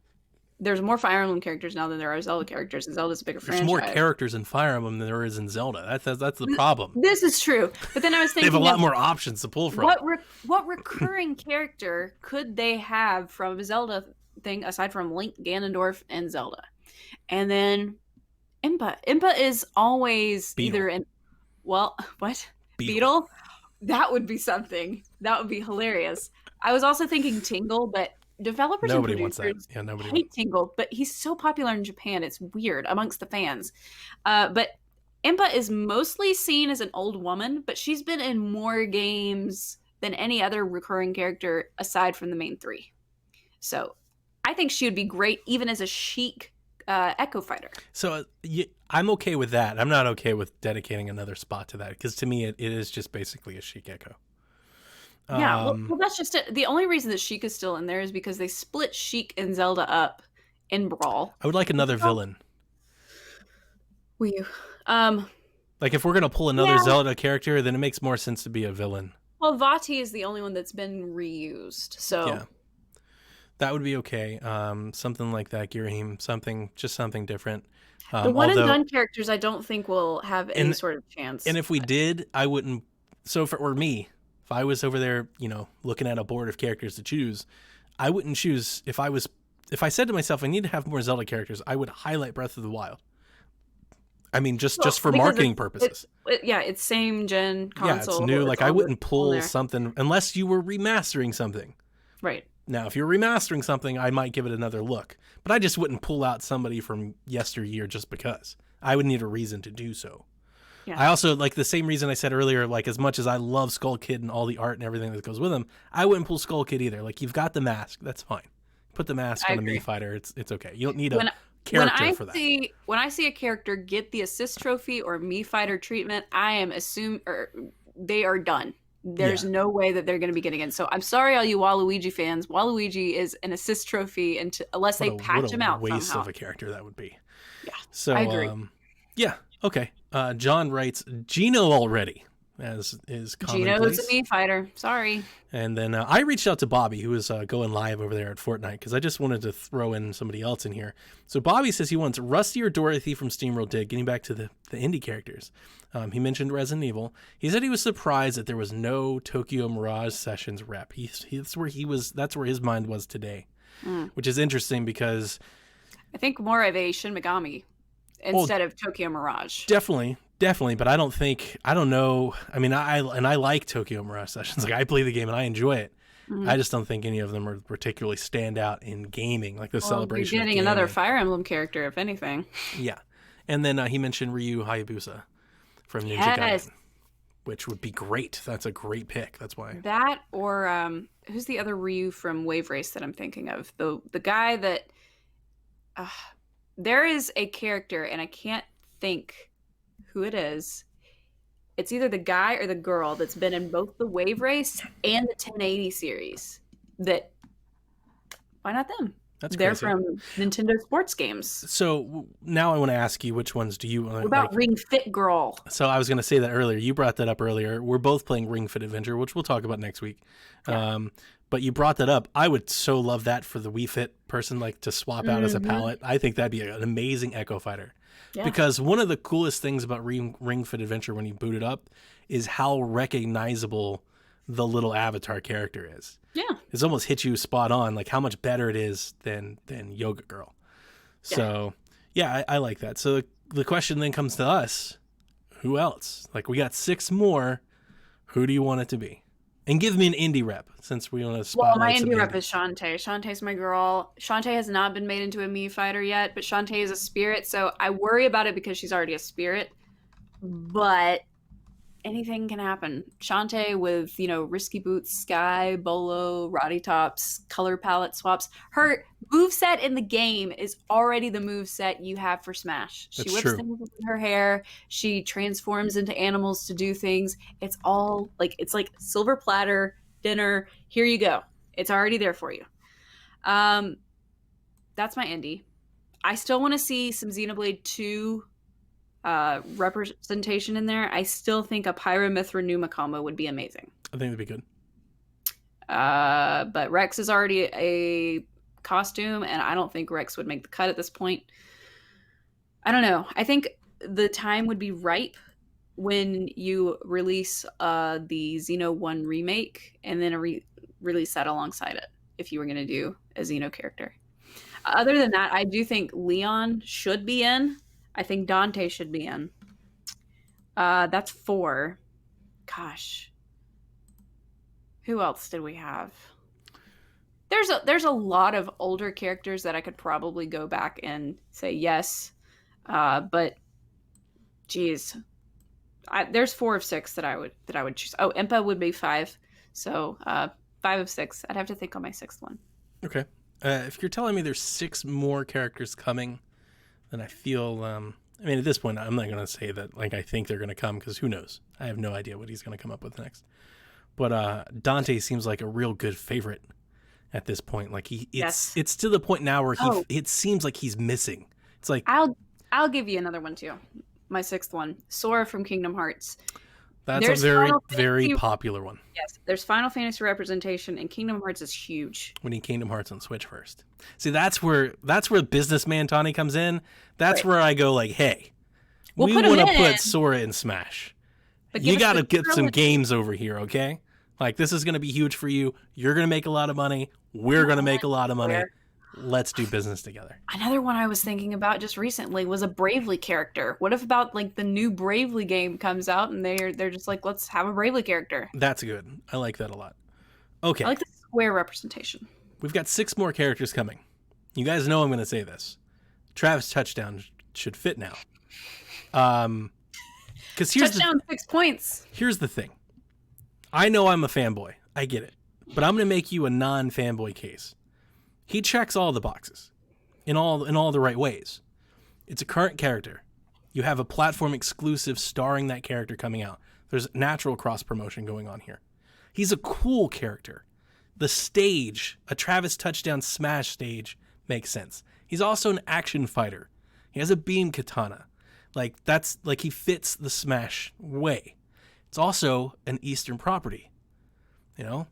there's more Fire Emblem characters now than there are Zelda characters, and Zelda's a bigger There's franchise. more characters in Fire Emblem than there is in Zelda. That's the problem. This is true. But then I was They thinking have a lot of more options to pull from. what recurring character could they have from a Zelda thing aside from Link, Ganondorf, and Zelda? And then Impa. Impa is always Beetle. either in what? Beetle? That would be something. That would be hilarious. I was also thinking Tingle, but developers Nobody and wants producers that. Yeah, nobody hate Tingle, but he's so popular in Japan. It's weird amongst the fans. But Impa is mostly seen as an old woman, but she's been in more games than any other recurring character aside from the main 3. So I think she would be great even as a chic Echo Fighter. So I'm okay with that. I'm not okay with dedicating another spot to that because to me it is just basically a Sheik Echo. Yeah, well, that's just it. The only reason that Sheik is still in there is because they split Sheik and Zelda up in Brawl. I would like another villain. Will you? Like if we're gonna pull another Yeah. Zelda character, then it makes more sense to be a villain. Well, Vati is the only one that's been reused. So Yeah, that would be okay. Something like that, Girahim. Something different. the one and done characters, I don't think will have any sort of chance. And if we did, I wouldn't. So if it were me, if I was over there, looking at a board of characters to choose, I wouldn't choose. If I said to myself, I need to have more Zelda characters, I would highlight Breath of the Wild. I mean, just for because marketing purposes. It's same gen console. Yeah, it's new. Like I wouldn't pull there. something unless you were remastering something. Right. Now, if you're remastering something, I might give it another look. But I just wouldn't pull out somebody from yesteryear just because. I would need a reason to do so. Yeah. I also, like the same reason I said earlier, like as much as I love Skull Kid and all the art and everything that goes with him, I wouldn't pull Skull Kid either. Like you've got the mask, that's fine. Put the mask I on a agree. Mii Fighter, it's okay. You don't need a character for that. When I see a character get the assist trophy or Mii Fighter treatment, I am they are done. There's no way that they're going to be getting in. So I'm sorry, all you Waluigi fans. Waluigi is an assist trophy unless they patch him out waste somehow. of a character that would be. Yeah, So I agree. yeah, okay. John writes Gino already as is commonplace. Gino's a Mii Fighter. Sorry. And then I reached out to Bobby, who was going live over there at Fortnite, because I just wanted to throw in somebody else in here. So Bobby says he wants Rusty or Dorothy from SteamWorld Dig, getting back to the indie characters. He mentioned Resident Evil. He said he was surprised that there was no Tokyo Mirage Sessions rep. That's where his mind was today, which is interesting because I think more of a Shin Megami instead of Tokyo Mirage. Definitely, but I don't know. I mean, I like Tokyo Mirage Sessions. Like I play the game and I enjoy it. I just don't think any of them are particularly stand out in gaming, like the celebration. You're of getting another gaming. Fire Emblem character, if anything. Yeah, and then he mentioned Ryu Hayabusa from Ninja Gaiden, which would be great. That's a great pick. That's why. That or who's the other Ryu from Wave Race that I'm thinking of? The guy that there is a character and I can't think who it is. It's either the guy or the girl that's been in both the Wave Race and the 1080 series. Why not them? They're crazy. from Nintendo sports games. So now I want to ask you, which ones do you What about Ring Fit Girl? So I was going to say that earlier. You brought that up earlier. We're both playing Ring Fit Adventure, which we'll talk about next week. Yeah. But you brought that up. I would so love that for the Wii Fit person, like to swap out as a palette. I think that'd be an amazing Echo Fighter. Yeah. Because one of the coolest things about Ring Fit Adventure when you boot it up is how recognizable the little avatar character is. Yeah. it's almost hit you spot on, like how much better it is than Yoga Girl. So yeah, I like that. So the question then comes to us: who else? Like we got 6 more. Who do you want it to be? And give me an indie rep, since we want to spotlight. Well, my some indie rep is Shantae. Shantae's my girl. Shantae has not been made into a Mii fighter yet, but Shantae is a spirit, so I worry about it because she's already a spirit. But anything can happen. Shantae with, Risky Boots, Sky, Bolo, Roddy Tops, color palette swaps. Her moveset in the game is already the moveset you have for Smash. She That's whips true. things with her hair. She transforms into animals to do things. It's all it's like silver platter, dinner. Here you go. It's already there for you. That's my indie. I still want to see some Xenoblade 2 representation in there. I still think a Pyramithra Numa combo would be amazing. I think that'd be good. But Rex is already a costume, and I don't think Rex would make the cut at this point. I don't know. I think the time would be ripe when you release the Xeno 1 remake and then release that alongside it if you were going to do a Xeno character. Other than that, I do think Leon should be in. I think Dante should be in. That's 4. Gosh. Who else did we have? There's a lot of older characters that I could probably go back and say yes. But geez. There's 4 of 6 that I would choose. Oh, Impa would be 5. So 5 of 6. I'd have to think on my 6th one. Okay. If you're telling me there's 6 more characters coming, then I feel, at this point, I'm not going to say that, I think they're going to come, because who knows? I have no idea what he's going to come up with next. But Dante seems like a real good favorite at this point. It's to the point now where it seems like he's missing. It's like... I'll give you another one, too. My 6th one. Sora from Kingdom Hearts. That's a very, very popular one. Yes, there's Final Fantasy representation, and Kingdom Hearts is huge. We need Kingdom Hearts on Switch first. See, that's where businessman Tawny comes in. That's where I go hey, we want to put Sora in Smash. But you got to get some games over here, okay? This is going to be huge for you. You're going to make a lot of money. We're going to make a lot of money. Let's do business together. Another one I was thinking about just recently was a Bravely character. What if about the new Bravely game comes out and they're just let's have a Bravely character. That's good. I like that a lot. Okay. I like the square representation. We've got 6 more characters coming. You guys know I'm going to say this. Travis Touchdown should fit now. Because Touchdown 6 points. Here's the thing. I know I'm a fanboy. I get it. But I'm going to make you a non-fanboy case. He checks all the boxes in all the right ways. It's a current character. You have a platform exclusive starring that character coming out. There's natural cross promotion going on here. He's a cool character. The stage, a Travis Touchdown Smash stage, makes sense. He's also an action fighter. He has a beam katana. He fits the Smash way. It's also an Eastern property.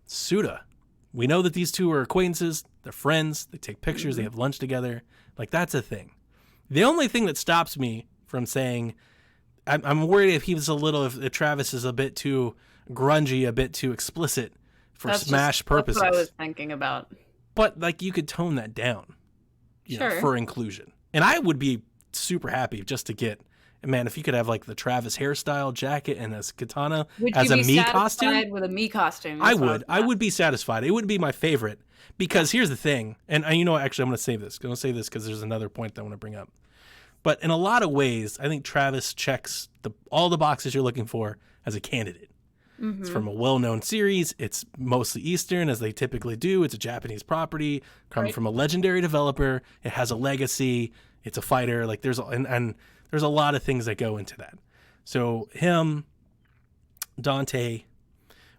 Suda. We know that these two are acquaintances. They're friends. They take pictures. They have lunch together. That's a thing. The only thing that stops me from saying, I'm worried if Travis is a bit too grungy, a bit too explicit for Smash purposes. That's what I was thinking about. But you could tone that down, sure, for inclusion. And I would be super happy just to get, man, if you could have the Travis hairstyle jacket and a katana as a Mii costume. With a Mii costume, I would be satisfied. It would be my favorite, because here's the thing, and actually I'm going to save this. I'm going to say this because there's another point that I want to bring up. But in a lot of ways, I think Travis checks all the boxes you're looking for as a candidate. Mm-hmm. It's from a well-known series. It's mostly Eastern, as they typically do. It's a Japanese property, coming from a legendary developer. It has a legacy. It's a fighter. There's a lot of things that go into that. So him, Dante,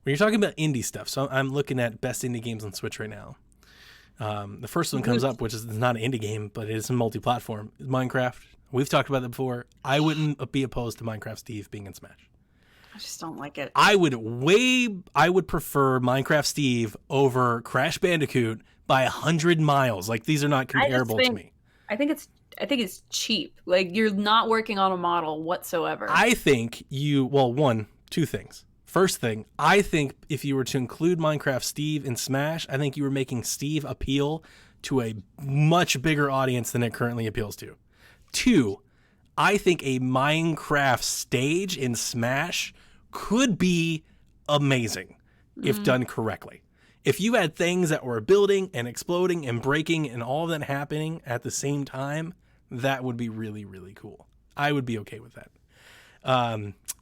when you're talking about indie stuff, so I'm looking at best indie games on Switch right now. The first one comes up, which is not an indie game, but it is a multi-platform, is Minecraft. We've talked about that before. I wouldn't be opposed to Minecraft Steve being in Smash. I just don't like it. I would prefer Minecraft Steve over Crash Bandicoot by 100 miles. These are not comparable to me. I think it's cheap. You're not working on a model whatsoever. I think two things. first thing, I think if you were to include Minecraft Steve in Smash, I think you were making Steve appeal to a much bigger audience than it currently appeals to. 2, I think a Minecraft stage in Smash could be amazing if done correctly. If you had things that were building and exploding and breaking and all of that happening at the same time, that would be really, really cool. I would be okay with that.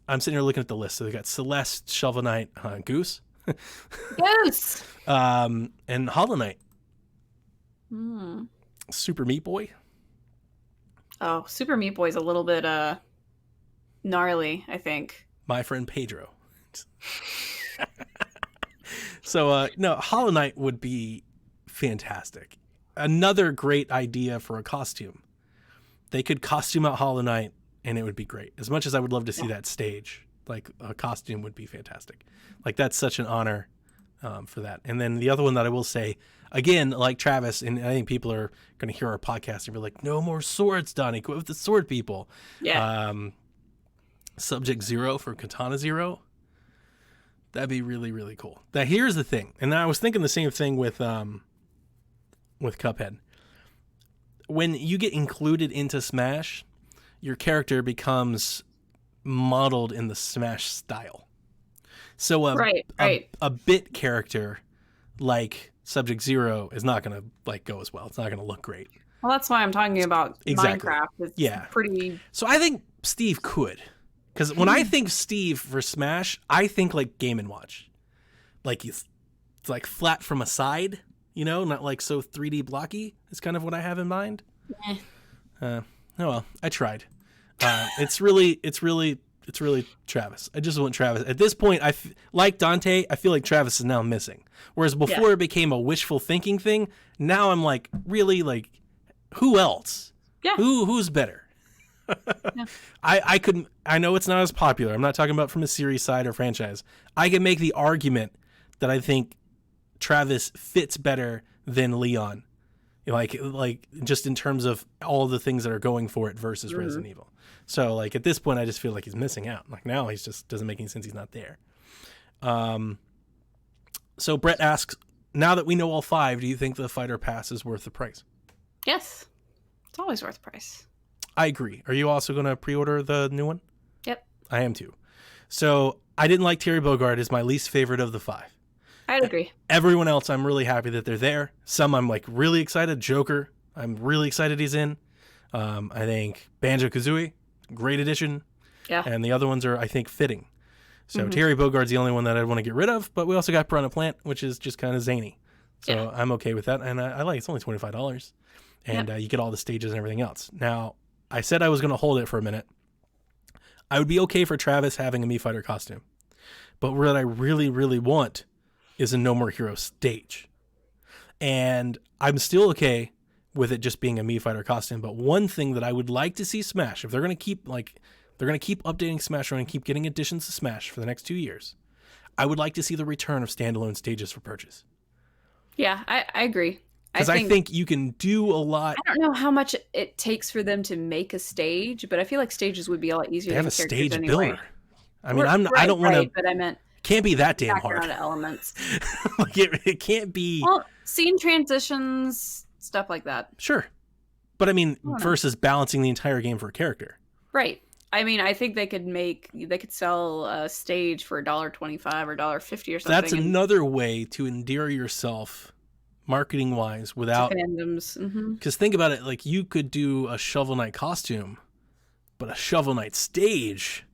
I'm sitting here looking at the list. So we got Celeste, Shovel Knight, Goose, Yes. and Hollow Knight. Super Meat Boy. Oh, Super Meat Boy's a little bit gnarly, I think. My friend Pedro. So, no, Hollow Knight would be fantastic. Another great idea for a costume. They could costume out Hollow Knight, and it would be great. As much as I would love to see that stage, like a costume would be fantastic. Like, that's such an honor for that. And then the other one that I will say, again, like Travis, and I think people are going to hear our podcast and be like, no more swords, Donnie. Quit with the sword people. Yeah. Subject Zero for Katana Zero. That'd be really, really cool. Now, here's the thing. And I was thinking the same thing with Cuphead. When you get included into Smash, your character becomes modeled in the Smash style. So a bit character like Subject Zero is not going to like go as well. It's not going to look great. Well, that's why I'm talking about Exactly. Minecraft. It's pretty... So I think Steve could. Because when I think Steve for Smash, I think like Game & Watch. Like he's like flat from a side, you know, not like so 3D blocky is kind of what I have in mind. Oh well, I tried. It's really Travis. I just want Travis. At this point, like Dante, I feel like Travis is now missing. Whereas before it became a wishful thinking thing, now I'm like, really, like, who else? Yeah. Who's better? Yeah. I know it's not as popular. I'm not talking about from a series side or franchise. I can make the argument that I think Travis fits better than Leon. Like just in terms of all the things that are going for it versus Resident Evil. So like at this point I just feel like he's missing out. Like now he's just doesn't make any sense he's not there. So Brett asks, now that we know all 5, do you think the fighter pass is worth the price? Yes. It's always worth the price. I agree. Are you also going to pre-order the new one? Yep. I am too. So I didn't like Terry Bogard as my least favorite of the 5. I'd agree. Everyone else, I'm really happy that they're there. Some I'm like really excited. Joker, I'm really excited he's in. I think Banjo-Kazooie, great addition. Yeah. And the other ones are, I think, fitting. So Terry Bogard's the only one that I'd want to get rid of, but we also got Piranha Plant, which is just kind of zany. So I'm okay with that. And I like it's only $25. And you get all the stages and everything else. Now, I said I was going to hold it for a minute. I would be okay for Travis having a Mii Fighter costume. But what I really, really want is a No More Heroes stage. And I'm still okay with it just being a Mii Fighter costume. But one thing that I would like to see Smash, if they're going to keep updating Smash and keep getting additions to Smash for the next 2 years, I would like to see the return of standalone stages for purchase. Yeah, I agree. Because I think you can do a lot. I don't know how much it takes for them to make a stage, but I feel like stages would be a lot easier. They have than a stage anyway. builder. I mean, I don't want to. But I meant can't be that damn hard. background elements. Like it can't be. Well, scene transitions, stuff like that. Sure, but I mean, versus balancing the entire game for a character. Right. I mean, I think they could sell a stage for $1.25 or $1.50 or something. That's another way to endear yourself, marketing wise, without fandoms. Because think about it, like you could do a Shovel Knight costume, but a Shovel Knight stage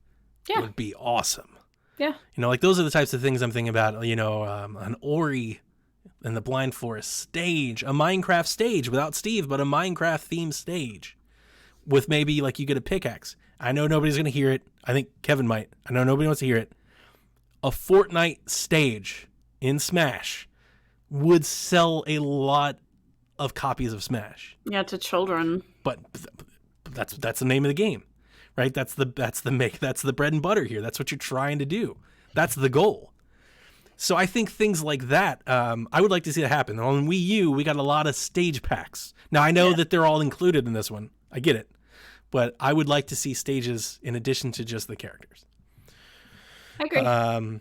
would be awesome. Yeah. You know, like those are the types of things I'm thinking about. You know, an Ori and the Blind Forest stage, a Minecraft stage without Steve, but a Minecraft themed stage with maybe like you get a pickaxe. I know nobody's going to hear it. I think Kevin might. I know nobody wants to hear it. A Fortnite stage in Smash would sell a lot of copies of Smash. Yeah, to children. But that's the name of the game, right? That's the bread and butter here. That's what you're trying to do. That's the goal. So I think things like that, I would like to see that happen. On Wii U, we got a lot of stage packs. Now I know that they're all included in this one. I get it. But I would like to see stages in addition to just the characters. I agree.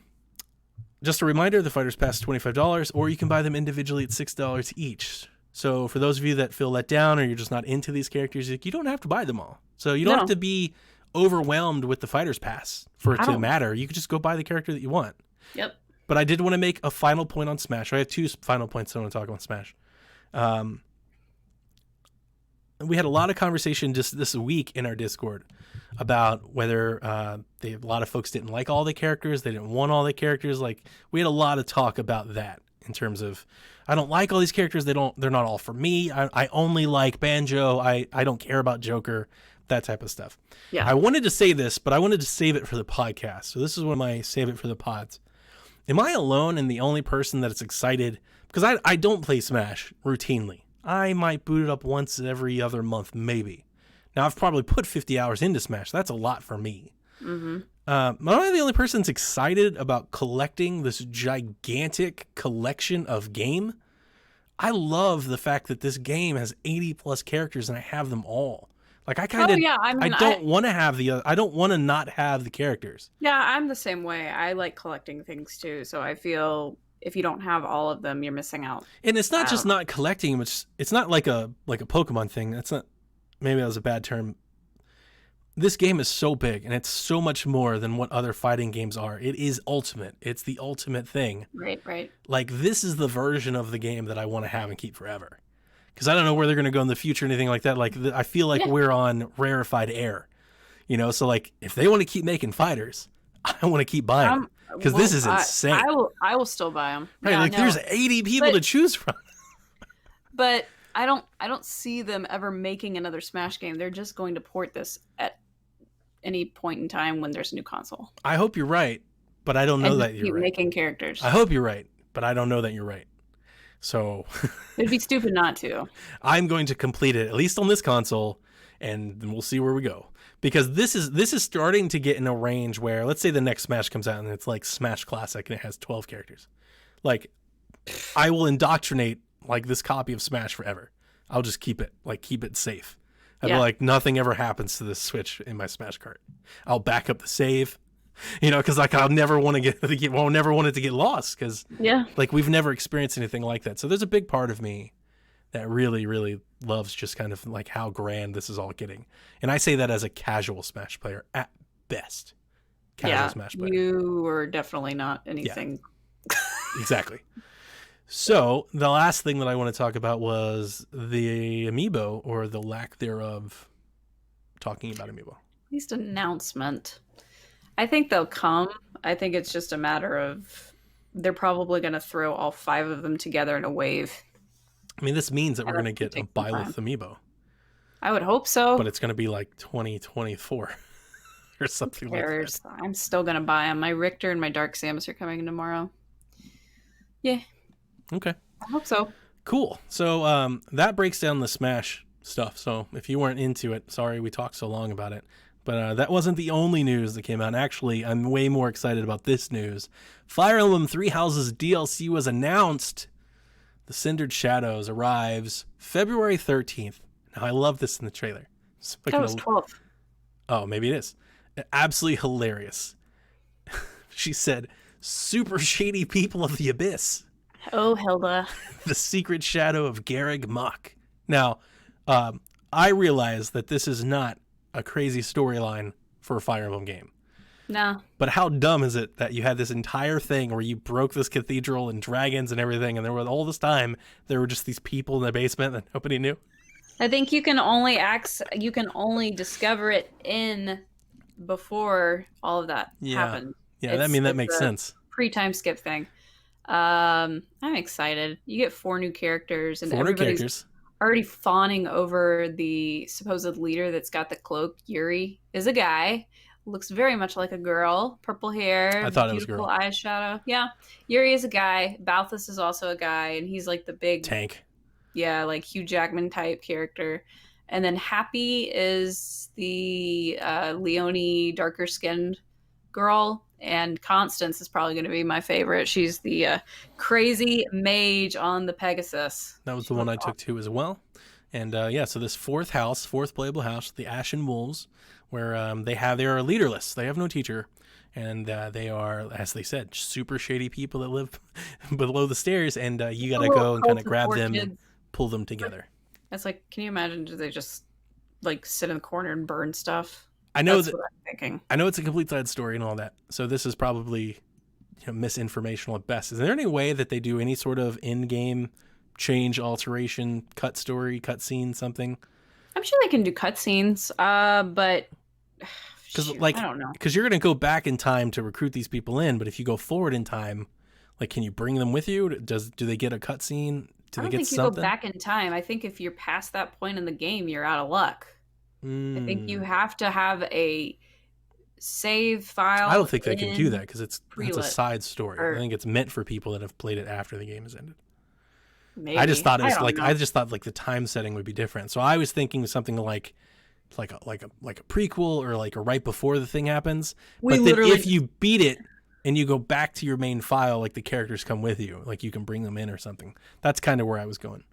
just a reminder, the Fighters Pass is $25, or you can buy them individually at $6 each. So for those of you that feel let down or you're just not into these characters, you don't have to buy them all. So you don't have to be overwhelmed with the Fighters Pass for it to matter. You could just go buy the character that you want. Yep. But I did want to make a final point on Smash. I have 2 final points I want to talk about Smash. We had a lot of conversation just this week in our Discord about whether a lot of folks didn't like all the characters, they didn't want all the characters. Like, we had a lot of talk about that in terms of, I don't like all these characters, they're not all for me. I only like Banjo. I don't care about Joker, that type of stuff. Yeah. I wanted to say this, but I wanted to save it for the podcast. So this is one of my save it for the pods. Am I alone and the only person that's excited? Because I don't play Smash routinely. I might boot it up once every other month, maybe. Now, I've probably put 50 hours into Smash. That's a lot for me. Mm-hmm. Am I the only person that's excited about collecting this gigantic collection of game? I love the fact that this game has 80 plus characters and I have them all. Like, I kind of, I don't want to have I don't want to not have the characters. Yeah, I'm the same way. I like collecting things too. So I feel if you don't have all of them, you're missing out. And it's not just not collecting, which it's not like a Pokemon thing. That's not, maybe that was a bad term. This game is so big and it's so much more than what other fighting games are. It is ultimate. It's the ultimate thing. Right. Like, this is the version of the game that I want to have and keep forever. Because I don't know where they're going to go in the future or anything like that. Like, I feel like we're on rarefied air, you know? So, like, if they want to keep making fighters, I want to keep buying them. Because this is insane. I will still buy them. Right, yeah, like, there's 80 people to choose from. But I don't see them ever making another Smash game. They're just going to port this at any point in time when there's a new console. I hope you're right, but I don't know that you're right. Making characters. I hope you're right, but I don't know that you're right. So it'd be stupid not to. I'm going to complete it, at least on this console, and then we'll see where we go. Because this is starting to get in a range where, let's say the next Smash comes out and it's like Smash Classic and it has 12 characters. Like, I will indoctrinate like this copy of Smash forever. I'll just keep it safe. I'd be like, nothing ever happens to this Switch in my Smash cart. I'll back up the save, you know, because like I'll never want to never want it to get lost because like we've never experienced anything like that. So there's a big part of me that really, really loves just kind of like how grand this is all getting. And I say that as a casual Smash player at best. Smash player. You were definitely not anything. Yeah. Exactly. So the last thing that I want to talk about was the amiibo, or the lack thereof, talking about amiibo. At least an announcement. I think they'll come. I think it's just a matter of they're probably going to throw all 5 of them together in a wave. I mean, this means that we're going to get a Byleth amiibo. I would hope so. But it's going to be like 2024 or something like that. I'm still going to buy them. My Richter and my Dark Samus are coming in tomorrow. Yeah. Okay. I hope so. Cool. So that breaks down the Smash stuff. So if you weren't into it, sorry we talked so long about it. But that wasn't the only news that came out. Actually, I'm way more excited about this news. Fire Emblem Three Houses DLC was announced. The Cindered Shadows arrives February 13th. Now, I love this in the trailer. That was 12th. Oh, maybe it is. Absolutely hilarious. She said, super shady people of the abyss. Oh, Hilda. The secret shadow of Garreg Mach. Now, I realize that this is not a crazy storyline for a Fire Emblem game. No. But how dumb is it that you had this entire thing where you broke this cathedral and dragons and everything, and there were all this time there were just these people in the basement that nobody knew? I think you can only discover it before all of that happened. Yeah, that makes sense. Pre-time skip thing. I'm excited. You get 4 new characters, and everybody's already fawning over the supposed leader that's got the cloak. Yuri is a guy. Looks very much like a girl. Purple hair. I thought it was a girl. Beautiful eyeshadow. Yeah. Yuri is a guy. Balthus is also a guy, and he's like the big tank. Yeah, like Hugh Jackman type character. And then Happy is the Leonie darker skinned girl. And Constance is probably going to be my favorite. She's the crazy mage on the Pegasus. That was the one I took too as well. And so this fourth playable house, the Ashen Wolves, where they are leaderless. They have no teacher. and they are, as they said, super shady people that live below the stairs, and you got to go and kind of grab them and pull them together. It's like, can you imagine? Do they just like sit in the corner and burn stuff? I know That's what I'm thinking. I know it's a complete side story and all that, so this is probably misinformational at best. Is there any way that they do any sort of in-game change, alteration, cut story, cut scene, something? I'm sure they can do cutscenes, but Because I don't know. Because you're going to go back in time to recruit these people in, but if you go forward in time, like, can you bring them with you? Do they get a cutscene? Do I they don't get think you something? go back in time. I think if you're past that point in the game, you're out of luck. I think you have to have a save file. I don't think they can do that because it's a pre-lit, side story. or- I think it's meant for people that have played it after the game has ended. Maybe. I just thought it was don't like know. I just thought like the time setting would be different. So I was thinking something like a prequel or like a right before the thing happens. We But then literally- if you beat it and you go back to your main file, like the characters come with you, like you can bring them in or something. That's kind of where I was going.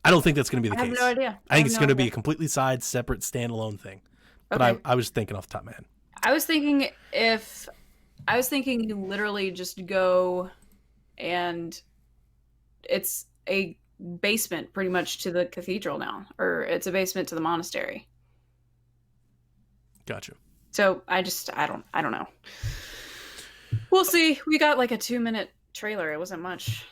I don't think that's going to be the I have case. no idea. I think it's have going no to be a idea. completely separate, standalone thing. But Okay. I was thinking off the top of my head. I was thinking you literally just go and it's a basement pretty much to the cathedral now, or it's a basement to the monastery. Gotcha. So I don't know. We'll see. We got like a 2-minute trailer. It wasn't much,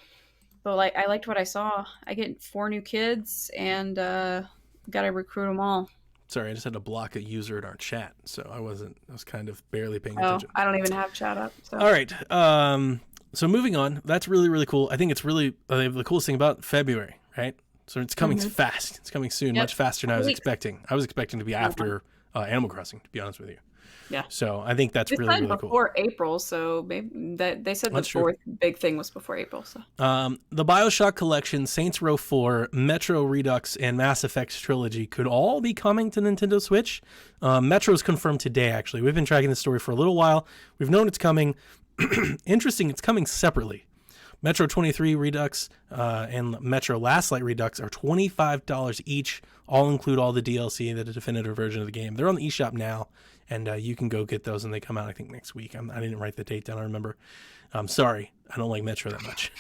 but like I liked what I saw. I get 4 new kids and got to recruit them all. Sorry, I just had to block a user in our chat, so I was kind of barely paying Oh, attention. I don't even have chat up. So. All right. So moving on, that's really, really cool. I think it's really the coolest thing about February, right? So it's coming fast. It's coming soon, Yep. much faster than I was Weeks. expecting. I was expecting to be after Animal Crossing, to be honest with you. Yeah. So I think that's They really, said really cool. before April, so maybe they said That's the true. fourth big thing was before April. So The BioShock Collection, Saints Row 4, Metro Redux, and Mass Effect Trilogy could all be coming to Nintendo Switch. Metro's confirmed today, actually. We've been tracking this story for a little while. We've known it's coming. Interesting, it's coming separately. Metro 23 Redux and Metro Last Light Redux are $25 each. All include all the DLC, the definitive version of the game. They're on the eShop now, and you can go get those, and they come out, I think, next week. I didn't write the date down, I remember. I'm sorry, I don't like Metro that much.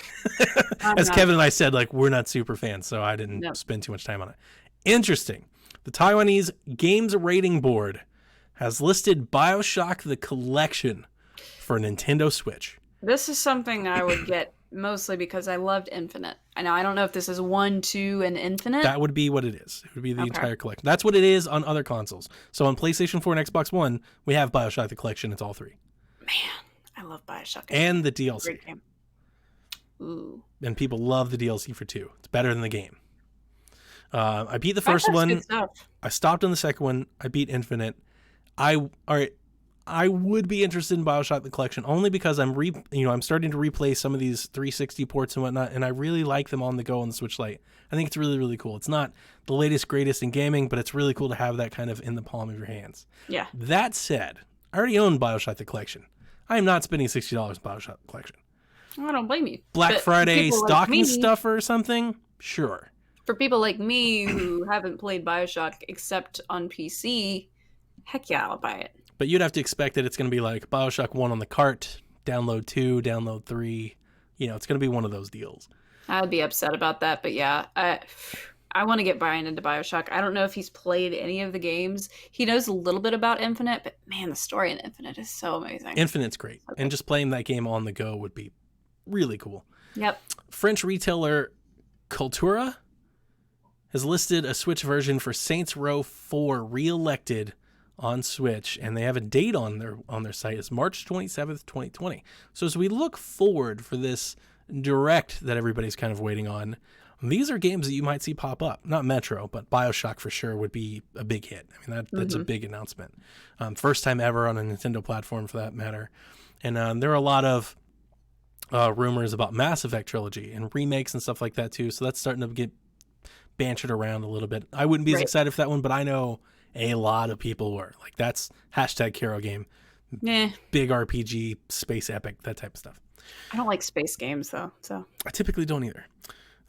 As Kevin and I said, like, we're not super fans, so I didn't spend too much time on it. Interesting. The Taiwanese Games Rating Board has listed BioShock the Collection for Nintendo Switch. this is something I would get mostly because I loved Infinite. I know I don't know if this is 1, 2, and Infinite. That would be what it is. It would be the entire collection. That's what it is on other consoles. So on PlayStation 4 and Xbox One, we have BioShock the Collection. It's all 3. I love BioShock. And the DLC. Great game. Ooh. And people love the DLC for 2. It's better than the game. I beat the first That's one. good stuff. I stopped on the second one. I beat Infinite. I would be interested in BioShock the Collection only because I'm starting to replay some of these 360 ports and whatnot, and I really like them on the go on the Switch Lite. I think it's really, really cool. It's not the latest, greatest in gaming, but it's really cool to have that kind of in the palm of your hands. Yeah. That said, I already own BioShock the Collection. I am not spending $60 on BioShock the Collection. I don't blame you. Black But for Friday people like stocking me- stuffer or something? Sure. For people like me who haven't played BioShock except on PC, heck yeah, I'll buy it. But you'd have to expect that it's going to be like BioShock 1 on the cart, download 2, download 3. It's going to be one of those deals. I'd be upset about that, but yeah, I want to get Brian into BioShock. I don't know if he's played any of the games. He knows a little bit about Infinite, but man, the story in Infinite is so amazing. Infinite's great. And just playing that game on the go would be really cool. Yep. French retailer Cultura has listed a Switch version for Saints Row 4 Re-Elected on Switch, and they have a date on their site. It's March 27th, 2020. So as we look forward for this direct that everybody's kind of waiting on, these are games that you might see pop up. Not Metro, but BioShock for sure would be a big hit. I mean, that's a big announcement. First time ever on a Nintendo platform for that matter. And there are a lot of rumors about Mass Effect Trilogy and remakes and stuff like that too. So that's starting to get bantered around a little bit. I wouldn't be as excited for that one, but I know a lot of people were. Like, that's hashtag Hero Game, Yeah. big RPG, space epic, that type of stuff. I don't like space games though, so I typically don't either.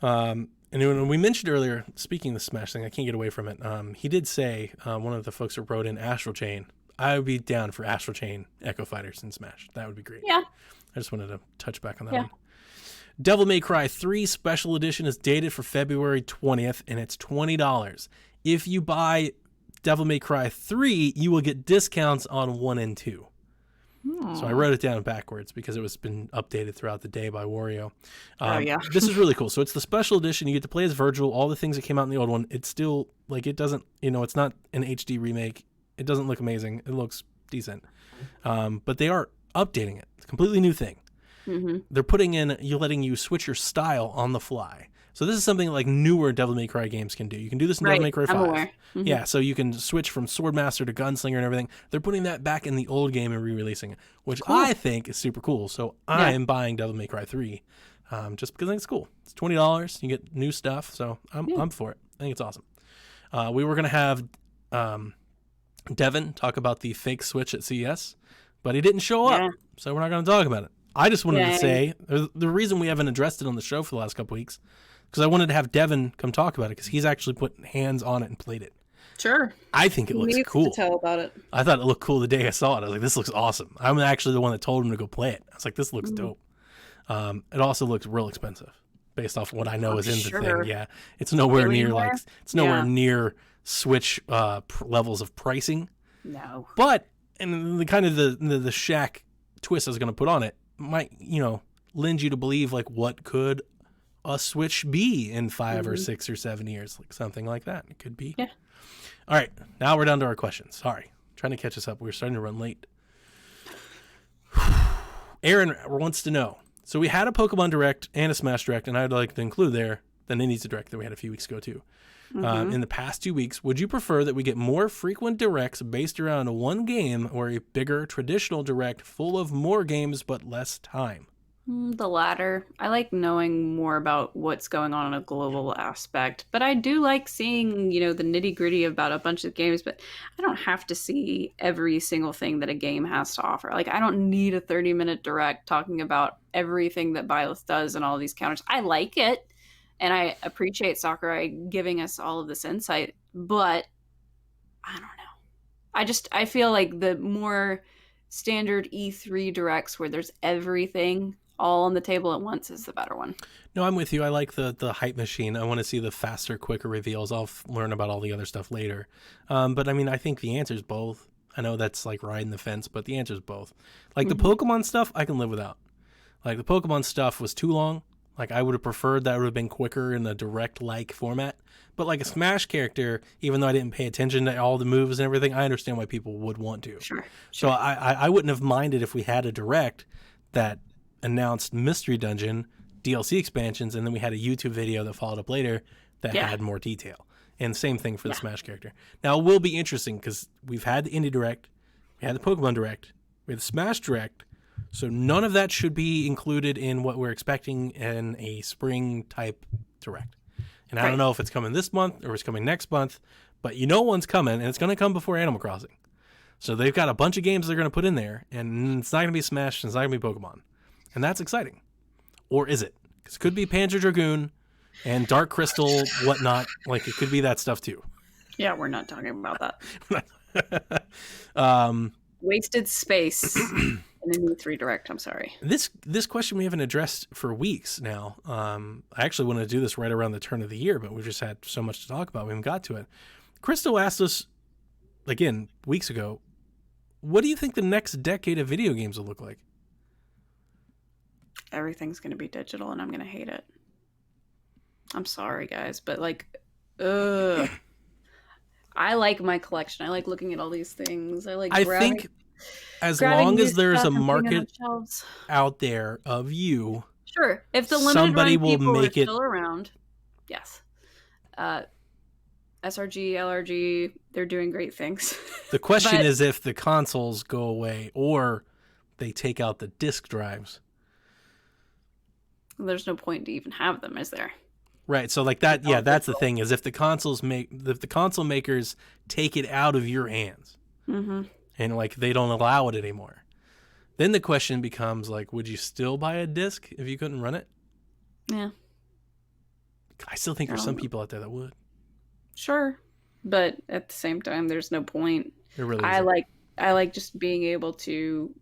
And when we mentioned earlier, speaking of the Smash thing, I can't get away from it. He did say, one of the folks who wrote in Astral Chain, I would be down for Astral Chain Echo Fighters in Smash. That would be great. Yeah. I just wanted to touch back on that Yeah. one. Devil May Cry 3 Special Edition is dated for February 20th, and it's $20. If you buy Devil May Cry 3, you will get discounts on 1 and 2. So I wrote it down backwards because it was been updated throughout the day by Wario. Yeah. This is really cool. So it's the special edition. You get to play as Virgil. All the things that came out in the old one. It's still like it doesn't. It's not an HD remake. It doesn't look amazing. It looks decent. But they are updating it. It's a completely new thing. Mm-hmm. They're putting in letting you switch your style on the fly. So this is something like newer Devil May Cry games can do. You can do this in Devil May Cry 5. I'm aware. Mm-hmm. Yeah, so you can switch from Swordmaster to Gunslinger and everything. They're putting that back in the old game and re-releasing it, which I think is super cool. So I am buying Devil May Cry 3 just because I think it's cool. It's $20. You get new stuff, so I'm for it. I think it's awesome. We were going to have Devin talk about the fake Switch at CES, but he didn't show up, so we're not going to talk about it. I just wanted to say, the reason we haven't addressed it on the show for the last couple weeks, because I wanted to have Devin come talk about it, because he's actually put hands on it and played it. Sure. I think it looks cool. To tell about it. I thought it looked cool the day I saw it. I was like, this looks awesome. I'm actually the one that told him to go play it. I was like, this looks dope. It also looks real expensive based off what I know is in the thing. Yeah. It's nowhere near near Switch levels of pricing. No. But, and the kind of the Shaq twist I was going to put on it might, lend you to believe like what could a Switch be in 5 or 6 or 7 years, like something like that. It could be. Yeah. All right, now we're down to our questions. Sorry, trying to catch us up. We're starting to run late. Aaron wants to know. So we had a Pokemon Direct and a Smash Direct, and I'd like to include there the Ninja Direct that we had a few weeks ago too. In the past 2 weeks, would you prefer that we get more frequent directs based around one game, or a bigger traditional direct full of more games but less time? The latter. I like knowing more about what's going on a global aspect, but I do like seeing, the nitty gritty about a bunch of games, but I don't have to see every single thing that a game has to offer. Like, I don't need a 30-minute direct talking about everything that Byleth does and all these counters. I like it, and I appreciate Sakurai giving us all of this insight, but I don't know. I feel like the more standard E3 directs where there's everything all on the table at once is the better one. No, I'm with you. I like the hype machine. I want to see the faster, quicker reveals. I'll learn about all the other stuff later. But I mean, I think the answer is both. I know that's like riding the fence, but the answer is both. Like the Pokemon stuff, I can live without. Like the Pokemon stuff was too long. Like I would have preferred that would have been quicker in a direct-like format. But like a Smash character, even though I didn't pay attention to all the moves and everything, I understand why people would want to. Sure. So I wouldn't have minded if we had a direct that announced Mystery Dungeon, DLC expansions, and then we had a YouTube video that followed up later that had more detail. And same thing for the Smash character. Now, it will be interesting because we've had the Indie Direct, we had the Pokemon Direct, we had the Smash Direct, so none of that should be included in what we're expecting in a spring-type Direct. And I don't know if it's coming this month or it's coming next month, but one's coming, and it's going to come before Animal Crossing. So they've got a bunch of games they're going to put in there, and it's not going to be Smash, and it's not going to be Pokemon. And that's exciting. Or is it? Because it could be Panzer Dragoon and Dark Crystal, whatnot. Like, it could be that stuff, too. Yeah, we're not talking about that. Wasted space in a new 3 Direct, I'm sorry. This question we haven't addressed for weeks now. I actually wanted to do this right around the turn of the year, but we've just had so much to talk about. We haven't got to it. Crystal asked us, again, weeks ago, what do you think the next decade of video games will look like? Everything's going to be digital and I'm going to hate it. I'm sorry, guys, but I like my collection. I like looking at all these things. I think as long as there's a market out there of you, sure. If the limited somebody will people make it still around, yes. SRG, LRG, they're doing great things. The question is if the consoles go away or they take out the disk drives. There's no point to even have them, is there? Right. So like that, that's the thing is if the console makers take it out of your hands and like they don't allow it anymore, then the question becomes like, would you still buy a disc if you couldn't run it? Yeah. I still think there's some people out there that would. Sure. But at the same time, there's no point. There really I isn't. like I like just being able to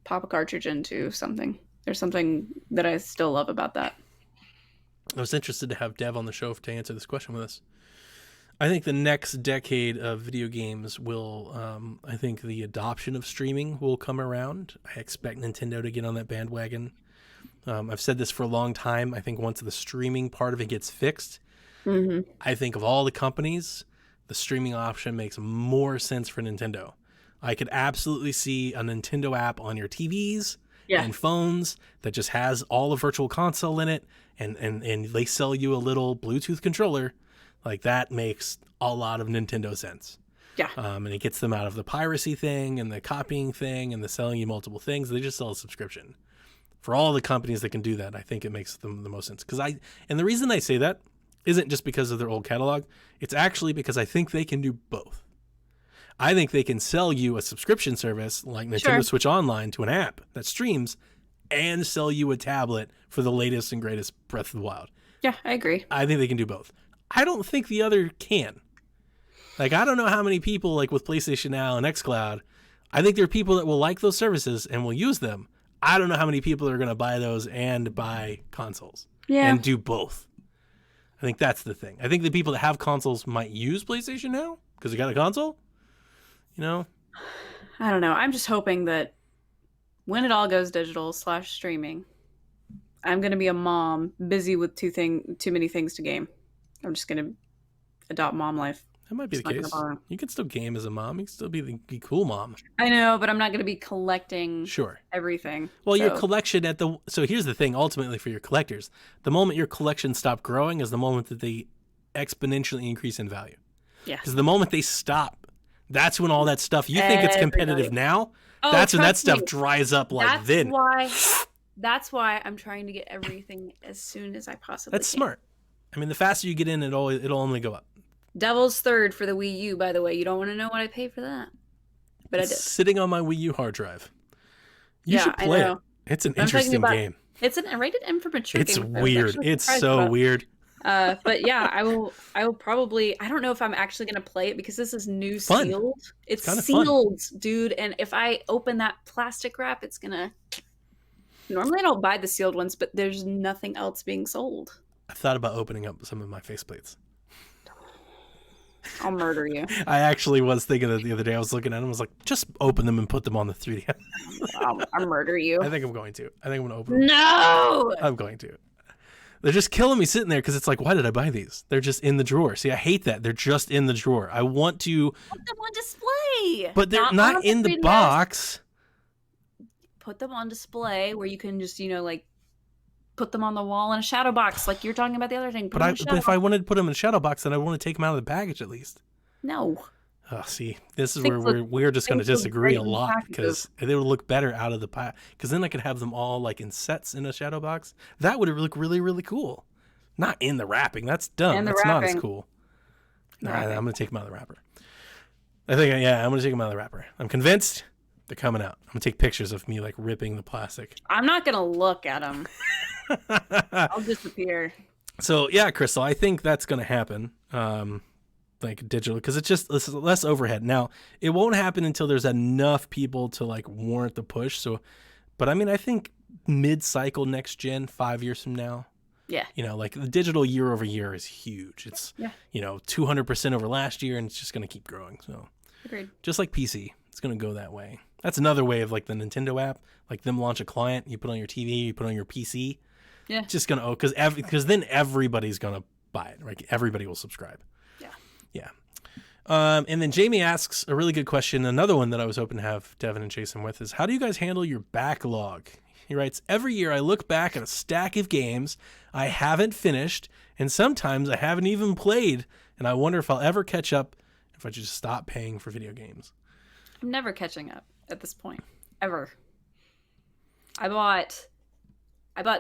pop a cartridge into something. There's something that I still love about that. I was interested to have Dev on the show to answer this question with us. I think the next decade of video games will, I think the adoption of streaming will come around. I expect Nintendo to get on that bandwagon. I've said this for a long time. I think once the streaming part of it gets fixed, I think of all the companies, the streaming option makes more sense for Nintendo. I could absolutely see a Nintendo app on your TVs and phones that just has all the virtual console in it, and they sell you a little Bluetooth controller. Like, that makes a lot of Nintendo sense. Yeah. And it gets them out of the piracy thing and the copying thing and the selling you multiple things. They just sell a subscription. For all the companies that can do that, I think it makes them the most sense. And the reason I say that isn't just because of their old catalog. It's actually because I think they can do both. I think they can sell you a subscription service like Nintendo Switch Online to an app that streams and sell you a tablet for the latest and greatest Breath of the Wild. Yeah, I agree. I think they can do both. I don't think the other can. Like, I don't know how many people, like with PlayStation Now and xCloud, I think there are people that will like those services and will use them. I don't know how many people are going to buy those and buy consoles and do both. I think that's the thing. I think the people that have consoles might use PlayStation Now because they got a console. You know? I don't know. I'm just hoping that when it all goes digital / streaming, I'm going to be a mom busy with too many things to game. I'm just going to adopt mom life. That might be the case. You can still game as a mom. You can still be the cool mom. I know, but I'm not going to be collecting everything. Well, your collection so here's the thing, ultimately for your collectors, the moment your collection stopped growing is the moment that they exponentially increase in value. Yeah. Because the moment they stop, that's when all that stuff, you think it's competitive now, that's when that stuff dries up like then. That's why I'm trying to get everything as soon as I possibly That's smart. I mean, the faster you get in, it'll only go up. Devil's Third for the Wii U, by the way. You don't want to know what I paid for that. But I did. Sitting on my Wii U hard drive. You should play it. It's an interesting game. It's a rated M for mature game. It's weird. It's so weird. But yeah, I will probably, I don't know if I'm actually going to play it because this is new sealed. It's sealed, dude. And if I open that plastic wrap, it's going to, normally I don't buy the sealed ones, but there's nothing else being sold. I thought about opening up some of my faceplates. I'll murder you. I actually was thinking that the other day. I was looking at them. I was like, just open them and put them on the 3DS. I'll murder you. I think I'm going to. I think I'm going to open them. No! I'm going to. They're just killing me sitting there because it's like, why did I buy these? They're just in the drawer. See, I hate that. They're just in the drawer. I want to put them on display. But they're not in the box. Put them on display where you can just, like, put them on the wall in a shadow box, like you're talking about the other thing. But if I wanted to put them in a shadow box, then I want to take them out of the package at least. No. Oh, see, this is where we're just going to disagree a lot because they would look better out of the pack. Because then I could have them all like in sets in a shadow box. That would look really, really cool. Not in the wrapping. That's dumb. That's not as cool. Nah, I'm going to take them out of the wrapper. I'm going to take them out of the wrapper. I'm convinced they're coming out. I'm going to take pictures of me like ripping the plastic. I'm not going to look at them. I'll disappear. So yeah, Crystal, I think that's going to happen, like digital, because it's less overhead. Now, it won't happen until there's enough people to like warrant the push. So, but I mean, I think mid-cycle next gen, 5 years from now. Yeah. Like the digital year over year is huge. It's 200% over last year, and it's just going to keep growing. So, agreed. Just like PC, it's going to go that way. That's another way of like the Nintendo app, like them launch a client, you put on your TV, you put on your PC. Yeah. It's just gonna because then everybody's gonna buy it, right? Everybody will subscribe. Yeah. And then Jamie asks a really good question. Another one that I was hoping to have Devin and Jason with is, how do you guys handle your backlog? He writes, every year I look back at a stack of games I haven't finished, and sometimes I haven't even played, and I wonder if I'll ever catch up if I just stop paying for video games. I'm never catching up at this point, ever. I bought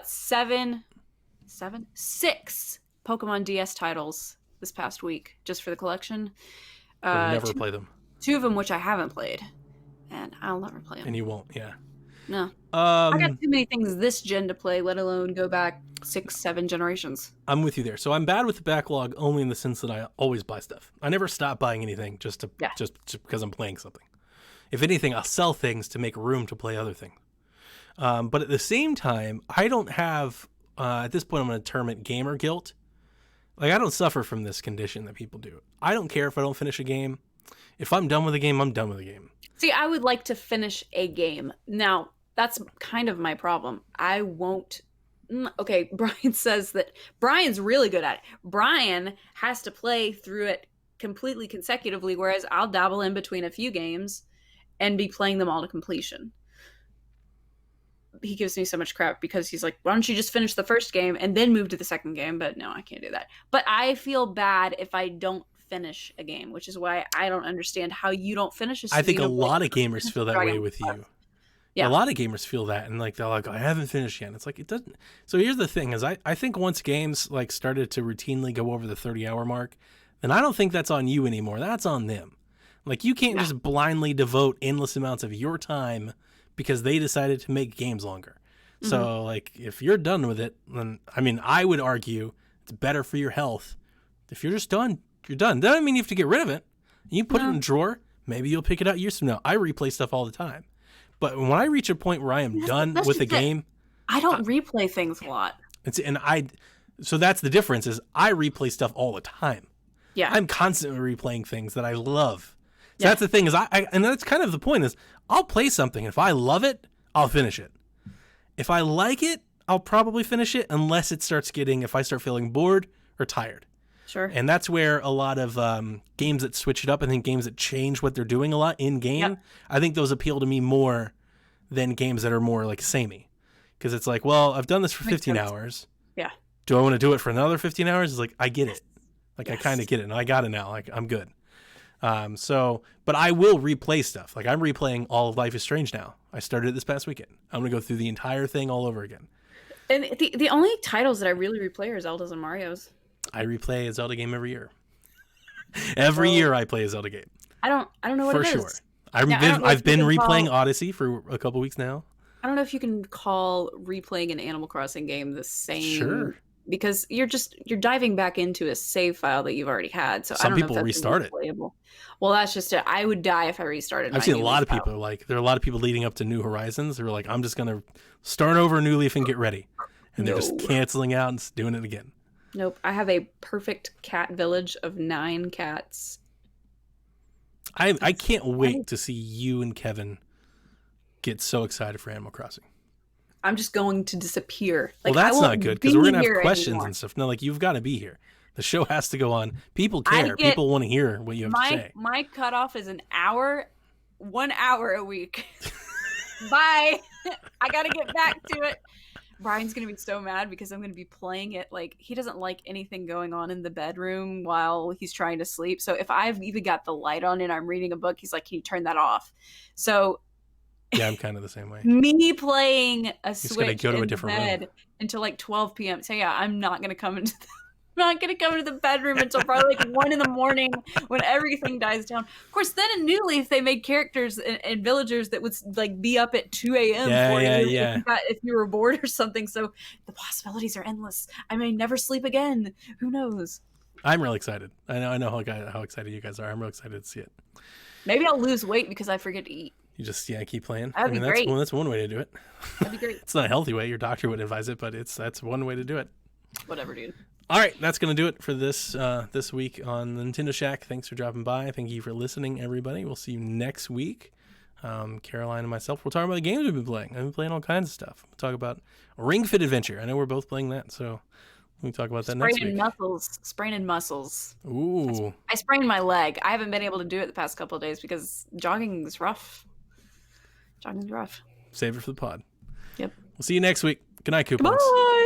6 Pokemon DS titles this past week just for the collection. Never play them. 2 of them which I haven't played, and I'll never play them. And you won't, yeah. No. I got too many things this gen to play, let alone go back 6-7 generations. I'm with you there. So I'm bad with the backlog only in the sense that I always buy stuff. I never stop buying anything just because I'm playing something. If anything, I'll sell things to make room to play other things. But at the same time, I don't have, at this point, I'm going to term it gamer guilt. Like, I don't suffer from this condition that people do. I don't care if I don't finish a game. If I'm done with a game, I'm done with a game. See, I would like to finish a game. Now, that's kind of my problem. I won't. Okay, Brian says that Brian's really good at it. Brian has to play through it completely consecutively, whereas I'll dabble in between a few games and be playing them all to completion. He gives me so much crap because he's like, why don't you just finish the first game and then move to the second game? But no, I can't do that. But I feel bad if I don't finish a game, which is why I don't understand how you don't finish a I think a lot of gamers feel that way with you. Yeah. A lot of gamers feel that, and like they're like, I haven't finished yet. And it's like, it doesn't. So here's the thing: is I think once games like started to routinely go over the 30-hour mark, then I don't think that's on you anymore. That's on them. Like, you can't just blindly devote endless amounts of your time because they decided to make games longer. Mm-hmm. So like, if you're done with it, then I mean, I would argue it's better for your health if you're just done. You're done. That doesn't mean you have to get rid of it. You put it in a drawer. Maybe you'll pick it out years from now. I replay stuff all the time. But when I reach a point where I am done with a game, I don't replay things a lot. So that's the difference. Is I replay stuff all the time. Yeah, I'm constantly replaying things that I love. So that's the thing. Is and that's kind of the point. Is I'll play something. If I love it, I'll finish it. If I like it, I'll probably finish it unless it starts getting. If I start feeling bored or tired. Sure. And that's where a lot of games that switch it up, I think games that change what they're doing a lot in game, I think those appeal to me more than games that are more like samey. Because it's like, well, I've done this for 15 hours. Yeah. Do I want to do it for another 15 hours? It's like, I get it. Like, I kind of get it. And I got it now. Like, I'm good. But I will replay stuff. Like, I'm replaying all of Life is Strange now. I started it this past weekend. I'm going to go through the entire thing all over again. And the only titles that I really replay are Zeldas and Marios. I replay a Zelda game every year. Every year I play a Zelda game. I don't know what it is. For sure. I've been replaying Odyssey for a couple weeks now. I don't know if you can call replaying an Animal Crossing game the same. Sure. Because you're diving back into a save file that you've already had. So some I don't people know if that's restart it. Well, that's just it. I would die if I restarted. I've seen a lot of people there are a lot of people leading up to New Horizons who are like, I'm just gonna start over a New Leaf and get ready, and they're just canceling out and doing it again. Nope. I have a perfect cat village of 9 cats. I can't wait to see you and Kevin get so excited for Animal Crossing. I'm just going to disappear. Like, well, that's not good because we're going to have questions and stuff. No, like, you've got to be here. The show has to go on. People care. People want to hear what you have to say. My cutoff is 1 hour a week. Bye. I got to get back to it. Brian's going to be so mad because I'm going to be playing it. Like, he doesn't like anything going on in the bedroom while he's trying to sleep. So if I've even got the light on and I'm reading a book, he's like, can you turn that off? So yeah, I'm kind of the same way. Me playing a Switch go to in a different bed room until like 12 p.m. So yeah, I'm not going to come into the bedroom until probably like 1 a.m. when everything dies down. Of course, then in New Leaf, they made characters and villagers that would like be up at 2 a.m. Yeah. If you were bored or something. So the possibilities are endless. I may never sleep again. Who knows? I'm really excited. I know how excited you guys are. I'm real excited to see it. Maybe I'll lose weight because I forget to eat. You just keep playing. That'd be great. That's one way to do it. That'd be great. It's not a healthy way. Your doctor would advise it, but that's one way to do it. Whatever, dude. All right, that's going to do it for this week on Nintendo Shack. Thanks for dropping by. Thank you for listening, everybody. We'll see you next week. Caroline and myself, we'll talk about the games we've been playing. I've been playing all kinds of stuff. We'll talk about Ring Fit Adventure. I know we're both playing that, so we can talk about that next week. Spraining muscles. Ooh. I sprained my leg. I haven't been able to do it the past couple of days because jogging is rough. Jogging's rough. Save it for the pod. Yep. We'll see you next week. Good night, coupons. Bye.